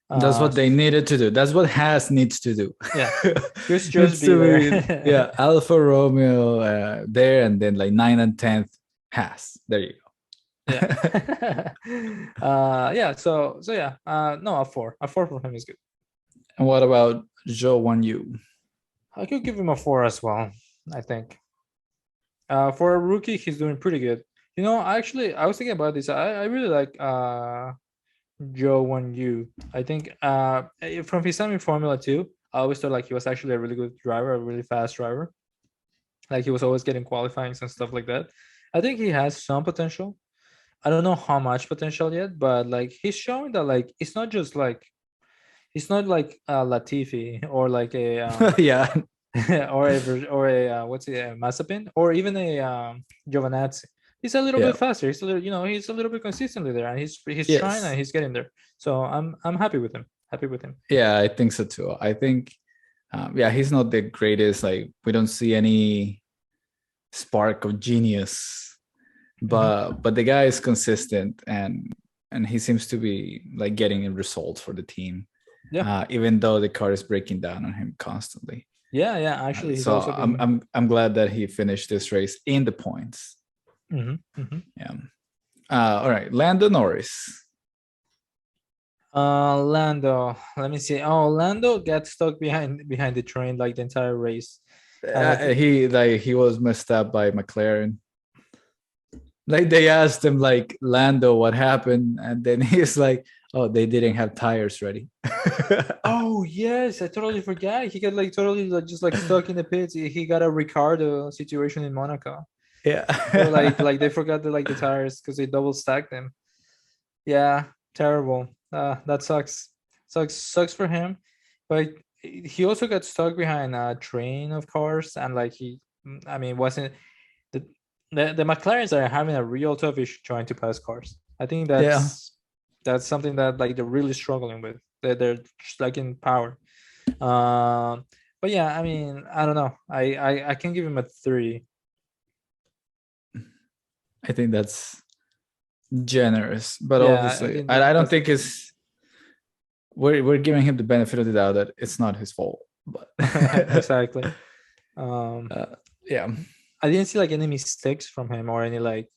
[SPEAKER 1] That's what they needed to do. That's what Haas needs to do.
[SPEAKER 2] Yeah, just be there.
[SPEAKER 1] Yeah, Alfa Romeo there, and then like 9th and 10th Haas. There you go.
[SPEAKER 2] Yeah. Yeah. So yeah. No, a 4. A 4 from him is good.
[SPEAKER 1] And what about Guanyu?
[SPEAKER 2] I could give him a 4 as well. I think. For a rookie, he's doing pretty good. Actually, I was thinking about this. I really like Guanyu. I think from his time in Formula 2, I always thought like he was actually a really good driver, a really fast driver. Like he was always getting qualifyings and stuff like that. I think he has some potential. I don't know how much potential yet, but like he's showing that like it's not like Latifi or like a
[SPEAKER 1] Yeah.
[SPEAKER 2] or a what's it, a Mazepin, or even a Giovinazzi. He's a little bit faster. He's a little, he's a little bit consistently there, and he's
[SPEAKER 1] Yes.
[SPEAKER 2] trying and he's getting there. So I'm happy with him.
[SPEAKER 1] Yeah, I think so too. I think, he's not the greatest. Like we don't see any spark of genius, but the guy is consistent, and and he seems to be like getting results for the team.
[SPEAKER 2] Yeah.
[SPEAKER 1] Even though the car is breaking down on him constantly.
[SPEAKER 2] Yeah, actually, he's
[SPEAKER 1] So
[SPEAKER 2] also been.
[SPEAKER 1] I'm glad that he finished this race in the points. Yeah. All right, Lando Norris.
[SPEAKER 2] Lando. Let me see. Oh, Lando got stuck behind the train like the entire race.
[SPEAKER 1] He was messed up by McLaren. Like they asked him like Lando what happened, and then he's like, "Oh, they didn't have tires ready."
[SPEAKER 2] Oh yes, I totally forgot. He got like totally like just like stuck in the pits. He got a Ricciardo situation in Monaco.
[SPEAKER 1] Yeah.
[SPEAKER 2] Where like they forgot the tires because they double stacked them. Yeah, terrible. That sucks. Sucks for him. But he also got stuck behind a train of cars, and like I mean, wasn't the McLarens are having a real tough issue trying to pass cars. I think
[SPEAKER 1] Yeah.
[SPEAKER 2] that's something that like they're really struggling with. They're just like in power. But yeah, I mean, I don't know. I can give him a 3.
[SPEAKER 1] I think that's generous, but
[SPEAKER 2] Yeah, I
[SPEAKER 1] obviously,
[SPEAKER 2] think
[SPEAKER 1] I don't
[SPEAKER 2] that's
[SPEAKER 1] think it's. We're giving him the benefit of the doubt that it's not his fault, but
[SPEAKER 2] exactly.
[SPEAKER 1] Yeah,
[SPEAKER 2] I didn't see like any mistakes from him or any like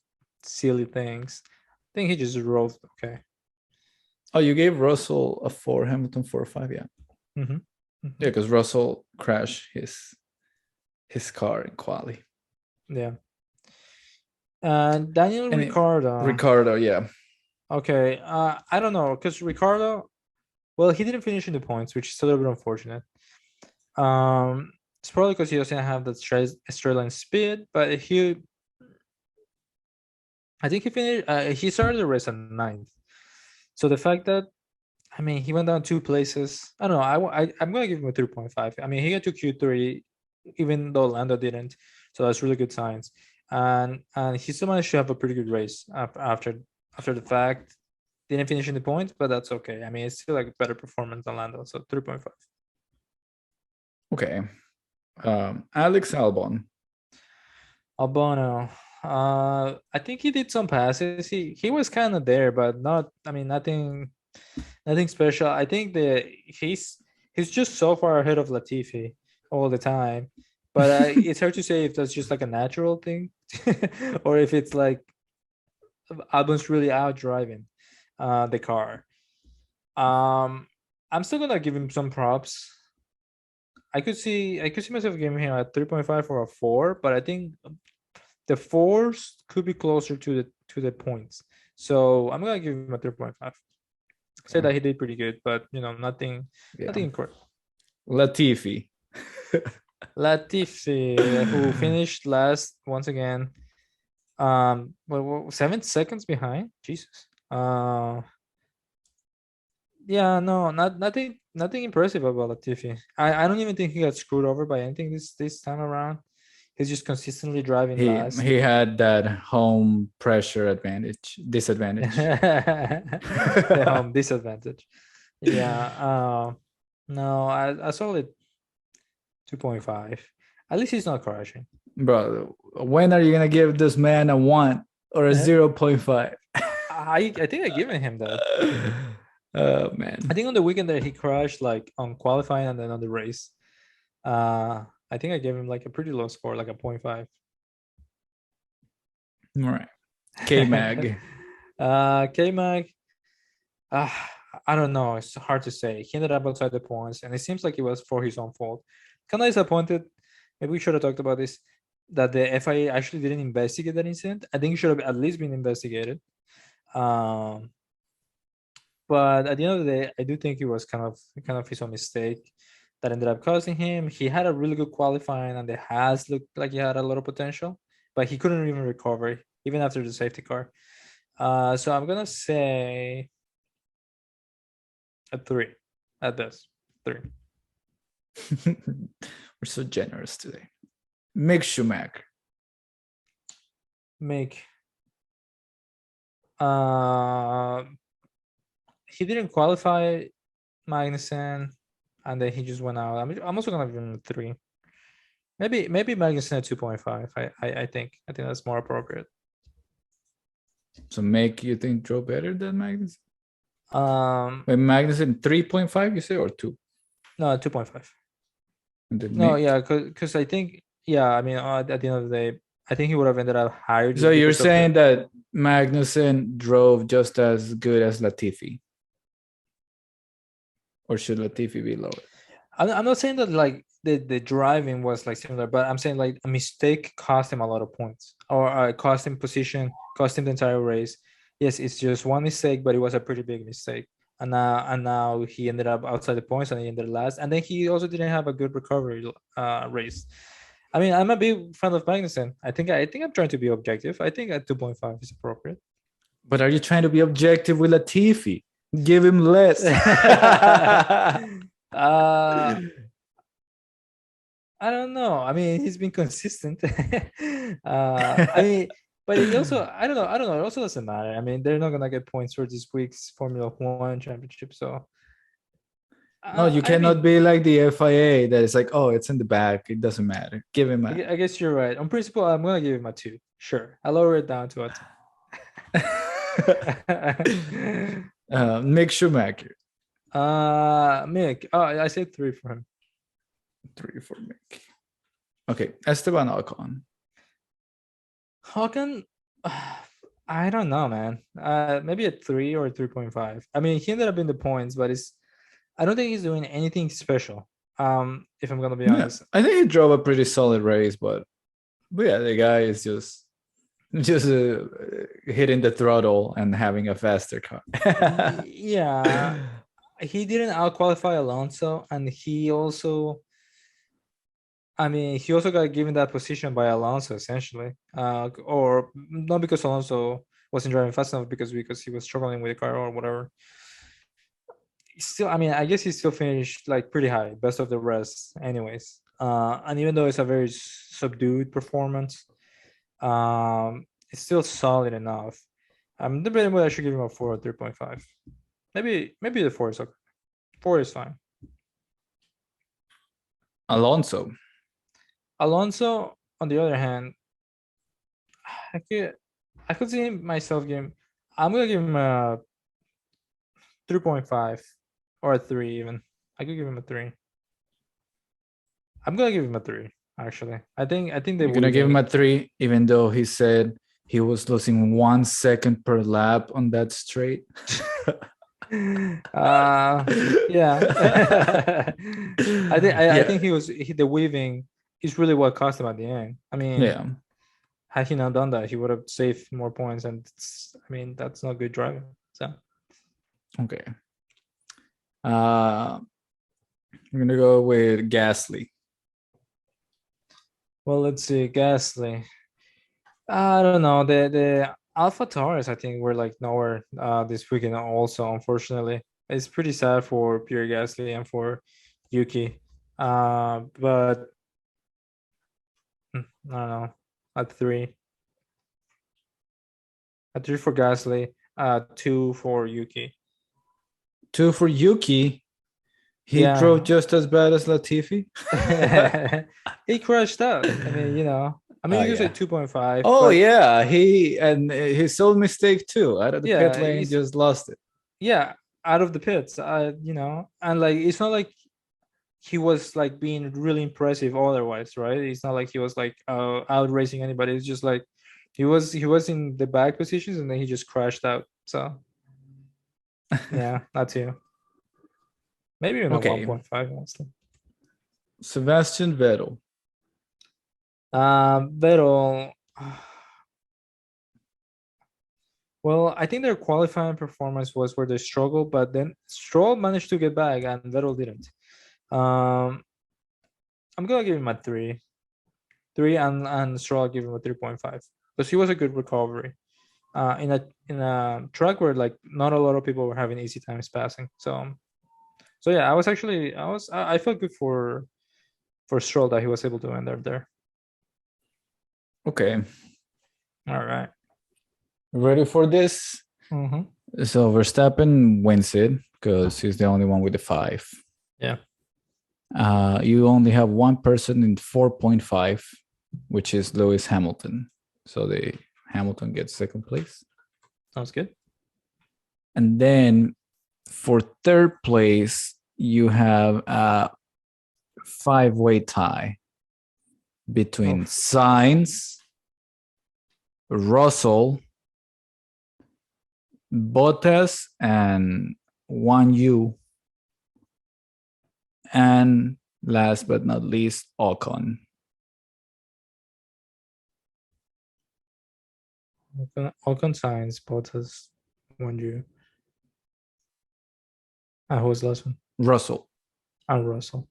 [SPEAKER 2] silly things. I think he just drove okay.
[SPEAKER 1] Oh, you gave Russell a 4, Hamilton 4 or 5, yeah.
[SPEAKER 2] Mm-hmm.
[SPEAKER 1] Yeah, because Russell crashed his car in quali.
[SPEAKER 2] Yeah. And Daniel Ricciardo.
[SPEAKER 1] Ricciardo, yeah.
[SPEAKER 2] Okay. I don't know because Ricciardo, well, he didn't finish in the points, which is a little bit unfortunate. It's probably because he doesn't have that straight line speed, but I think he finished. He started the race at 9th. So the fact that, I mean, he went down 2 places. I don't know. I'm gonna give him a 3.5. I mean, he got to Q3, even though Lando didn't. So that's really good signs. And he still managed to have a pretty good race after the fact. Didn't finish in the points, but that's okay. I mean, it's still like a better performance than Lando. So 3.5.
[SPEAKER 1] Okay. Alex Albon.
[SPEAKER 2] Albono. I think he did some passes. He was kind of there, but not. I mean, nothing special. I think that he's just so far ahead of Latifi all the time. But it's hard to say if that's just like a natural thing, or if it's like Albon's really out driving the car. I'm still gonna give him some props. I could see myself giving him a 3.5 or a 4, but I think the 4s could be closer to the points. So I'm gonna give him a 3.5. Say that he did pretty good, but nothing incorrect.
[SPEAKER 1] Latifi.
[SPEAKER 2] Latifi, who finished last once again. 7 seconds behind. Jesus. Yeah, no, nothing impressive about Latifi. I don't even think he got screwed over by anything this time around. He's just consistently driving last.
[SPEAKER 1] He had that home pressure disadvantage.
[SPEAKER 2] The home disadvantage. Yeah. No, I saw it 2.5. At least he's not crashing.
[SPEAKER 1] Bro, when are you gonna give this man a 1 or a 0.5?
[SPEAKER 2] I think I given him that.
[SPEAKER 1] Oh man.
[SPEAKER 2] I think on the weekend that he crashed, like on qualifying and then on the race. I think I gave him like a pretty low score, like a 0.5.
[SPEAKER 1] All right. K-Mag.
[SPEAKER 2] K-Mag. I don't know. It's hard to say. He ended up outside the points, and it seems like it was for his own fault. Kind of disappointed. Maybe we should have talked about this. That the FIA actually didn't investigate that incident. I think it should have at least been investigated. But at the end of the day, I do think it was kind of his own mistake that ended up causing him. He had a really good qualifying, and it has looked like he had a lot of potential, but he couldn't even recover even after the safety car. So I'm gonna say a 3 at best. 3.
[SPEAKER 1] We're so generous today. Mick Schumacher.
[SPEAKER 2] Mick. He didn't qualify Magnussen, and then he just went out. I'm also gonna give him a 3. Maybe Magnussen at 2.5. I think that's more appropriate.
[SPEAKER 1] So make you think drove better than Magnussen?
[SPEAKER 2] Um,
[SPEAKER 1] Wait, Magnussen 3.5, you say, or 2?
[SPEAKER 2] no, 2.5.
[SPEAKER 1] And then
[SPEAKER 2] No,
[SPEAKER 1] Mick.
[SPEAKER 2] yeah, because I think, yeah, I mean, at the end of the day, I think he would have ended up higher
[SPEAKER 1] So
[SPEAKER 2] just
[SPEAKER 1] you're
[SPEAKER 2] because of
[SPEAKER 1] saying that Magnussen drove just as good as Latifi? Or should Latifi be lower?
[SPEAKER 2] I'm not saying that like the driving was like similar, but I'm saying like a mistake cost him a lot of points, or cost him position, cost him the entire race. Yes, it's just one mistake, but it was a pretty big mistake. And now he ended up outside the points and he ended last. And then he also didn't have a good recovery race. I mean, I'm a big fan of Magnussen. I think I'm trying to be objective. I think at 2.5 is appropriate.
[SPEAKER 1] But are you trying to be objective with Latifi? Give him less.
[SPEAKER 2] uh I don't know. I mean, he's been consistent. I mean, but he also, I don't know. I don't know. It also doesn't matter. I mean, they're not gonna get points for this week's Formula One championship. So,
[SPEAKER 1] No, you
[SPEAKER 2] I
[SPEAKER 1] cannot
[SPEAKER 2] mean,
[SPEAKER 1] be like the FIA that is like, oh, it's in the back. It doesn't matter. Give him a.
[SPEAKER 2] I guess you're right. On principle, I'm gonna give him a 2. Sure, I lower it down to a 2.
[SPEAKER 1] Mick Schumacher.
[SPEAKER 2] Mick. Oh, I said 3 for him.
[SPEAKER 1] 3 for Mick. Okay, Esteban Ocon.
[SPEAKER 2] Ocon, I don't know, man. Maybe a 3 or 3.5. I mean, he ended up in the points, but I don't think he's doing anything special. If I'm gonna be honest.
[SPEAKER 1] I think he drove a pretty solid race, but yeah, the guy is just hitting the throttle and having a faster car.
[SPEAKER 2] Yeah, he didn't outqualify Alonso, and he also, I mean, he also got given that position by Alonso essentially, or not because Alonso wasn't driving fast enough, because he was struggling with the car or whatever. Still, I mean, I guess he still finished like pretty high, best of the rest, anyways. And even though it's a very subdued performance, it's still solid enough. I'm debating whether I should give him a 4 or 3.5. Maybe the 4 is okay. 4 is fine.
[SPEAKER 1] Alonso.
[SPEAKER 2] Alonso, on the other hand, I could see myself giving. I'm gonna give him a 3.5 or a 3 even. I could give him a 3. I'm gonna give him a 3. Actually, I think they
[SPEAKER 1] You're gonna
[SPEAKER 2] would
[SPEAKER 1] give him a 3, even though he said he was losing 1 second per lap on that straight.
[SPEAKER 2] Yeah. I think the weaving is really what cost him at the end. I mean,
[SPEAKER 1] yeah.
[SPEAKER 2] Had he not done that, he would have saved more points, and I mean, that's not good driving. So
[SPEAKER 1] Okay. I'm gonna go with Gasly.
[SPEAKER 2] well, let's see, Gasly. I don't know. The Alpha Taurus, I think, were like nowhere this weekend. Also, unfortunately, it's pretty sad for Pierre Gasly and for Yuki. But I don't know. At 3, for Gasly. 2 for Yuki.
[SPEAKER 1] 2 for Yuki. He
[SPEAKER 2] Yeah.
[SPEAKER 1] drove just as bad as Latifi.
[SPEAKER 2] He crashed out. I mean, you could say 2.5.
[SPEAKER 1] Oh
[SPEAKER 2] but
[SPEAKER 1] yeah, his sole mistake too. Out of the pit lane,
[SPEAKER 2] he's
[SPEAKER 1] just lost it.
[SPEAKER 2] yeah, out of the pits. And like it's not like he was like being really impressive otherwise, right? It's not like he was like out racing anybody. It's just like he was in the back positions and then he just crashed out. So yeah, that's you. Maybe even
[SPEAKER 1] Okay.
[SPEAKER 2] a 1.5, honestly.
[SPEAKER 1] Sebastian Vettel.
[SPEAKER 2] Vettel. Well, I think their qualifying performance was where they struggled, but then Stroll managed to get back and Vettel didn't. I'm gonna give him a 3. 3, and Stroll, I'll give him a 3.5 because he was a good recovery. In a track where like not a lot of people were having easy times passing. So yeah, I felt good for Stroll that he was able to end there.
[SPEAKER 1] Okay.
[SPEAKER 2] All right.
[SPEAKER 1] Ready for this?
[SPEAKER 2] Mm-hmm.
[SPEAKER 1] So Verstappen wins it because he's the only one with the 5.
[SPEAKER 2] Yeah.
[SPEAKER 1] You only have one person in 4.5, which is Lewis Hamilton. So Hamilton gets second place.
[SPEAKER 2] Sounds good.
[SPEAKER 1] And then for third place, you have a 5-way tie between Sainz, Russell, Bottas, and Guanyu. And last but not least, Ocon.
[SPEAKER 2] Ocon, Sainz, Bottas, Guanyu. Who was the last one?
[SPEAKER 1] Russell.
[SPEAKER 2] And Russell.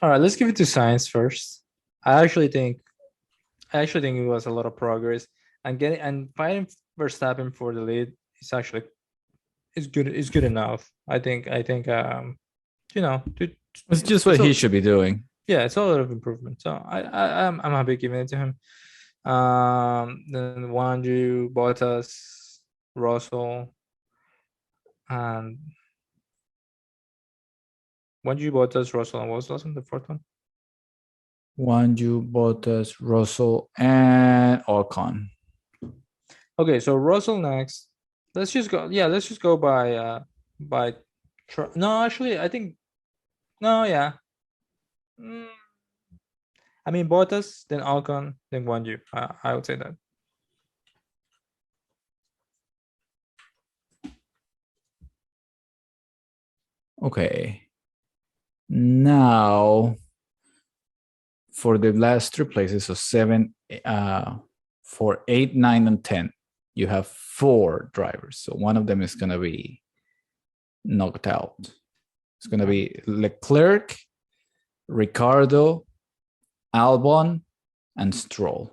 [SPEAKER 2] All right, let's give it to Sainz first. I actually think it was a lot of progress, and fighting Verstappen for the lead is good. Is good enough. I think
[SPEAKER 1] It's just what he should be doing.
[SPEAKER 2] Yeah, it's a lot of improvement. So I'm happy giving it to him. Then Guanyu, Bottas, Russell, and Guanyu, Bottas, Russell, and what was the last one? The fourth one?
[SPEAKER 1] Guanyu, Bottas, Russell, and Ocon.
[SPEAKER 2] Okay, so Russell next. Let's just go. Yeah, let's just go by. No, actually, I think. No, yeah. I mean, Bottas, then Ocon, then Guanyu. I would say that.
[SPEAKER 1] Okay. Now, for the last three places, so 7, for 8, 9, and 10, you have 4 drivers. So one of them is going to be knocked out. It's going to be Leclerc, Ricciardo, Albon, and Stroll.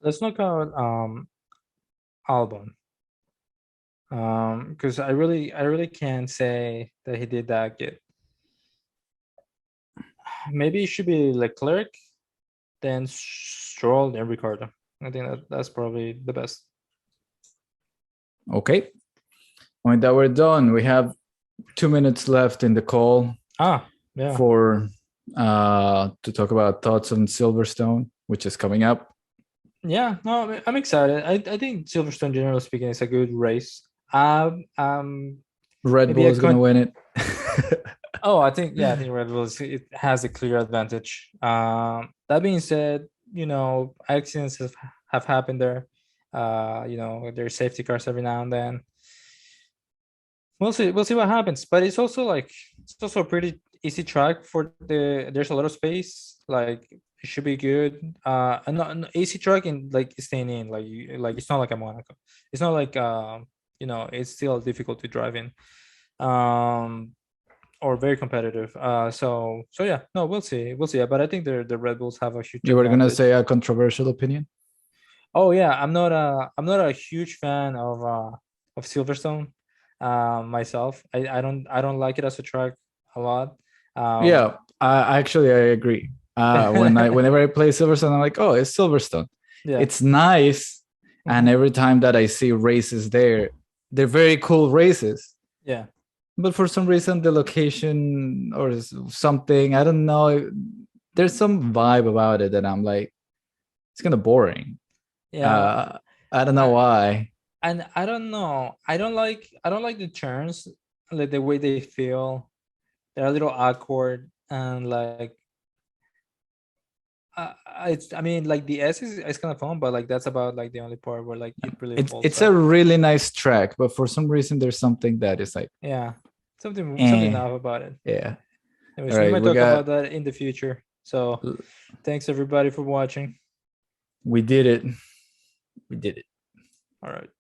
[SPEAKER 2] Let's knock out Albon. Because I really can't say that he did that good. Maybe it should be Leclerc, then Stroll, then Ricciardo. I think that's probably the best.
[SPEAKER 1] Okay. When that we're done, we have 2 minutes left in the call.
[SPEAKER 2] Yeah.
[SPEAKER 1] For to talk about thoughts on Silverstone, which is coming up.
[SPEAKER 2] Yeah, no, I'm excited. I think Silverstone, generally speaking, is a good race.
[SPEAKER 1] Red Bull is going to win it.
[SPEAKER 2] I think Red Bull has a clear advantage. That being said, accidents have happened there. There's safety cars every now and then. We'll see what happens. But it's also a pretty easy track there's a lot of space. Like, it should be good. An easy track in staying in. Like it's not like a Monaco. It's not like it's still difficult to drive in. Or very competitive. So yeah, no, we'll see. But I think the Red Bulls have a huge.
[SPEAKER 1] You were gonna say a controversial opinion?
[SPEAKER 2] Oh yeah, I'm not a huge fan of Silverstone. Myself, I don't like it as a track a lot.
[SPEAKER 1] Yeah, I agree. Whenever I play Silverstone, I'm like, oh, it's Silverstone. Yeah. It's nice. And every time that I see races there, they're very cool races.
[SPEAKER 2] Yeah.
[SPEAKER 1] But for some reason, the location or something, I don't know. There's some vibe about it that I'm like, it's kind of boring.
[SPEAKER 2] Yeah.
[SPEAKER 1] I don't know why.
[SPEAKER 2] And I don't know. I don't like the turns, like the way they feel. They're a little awkward and the S is kind of fun, but that's about the only part where it really
[SPEAKER 1] it's a really nice track, but for some reason there's something that is
[SPEAKER 2] something off about it.
[SPEAKER 1] Yeah.
[SPEAKER 2] Anyways, we might talk about that in the future. So thanks everybody for watching.
[SPEAKER 1] We did it.
[SPEAKER 2] All right.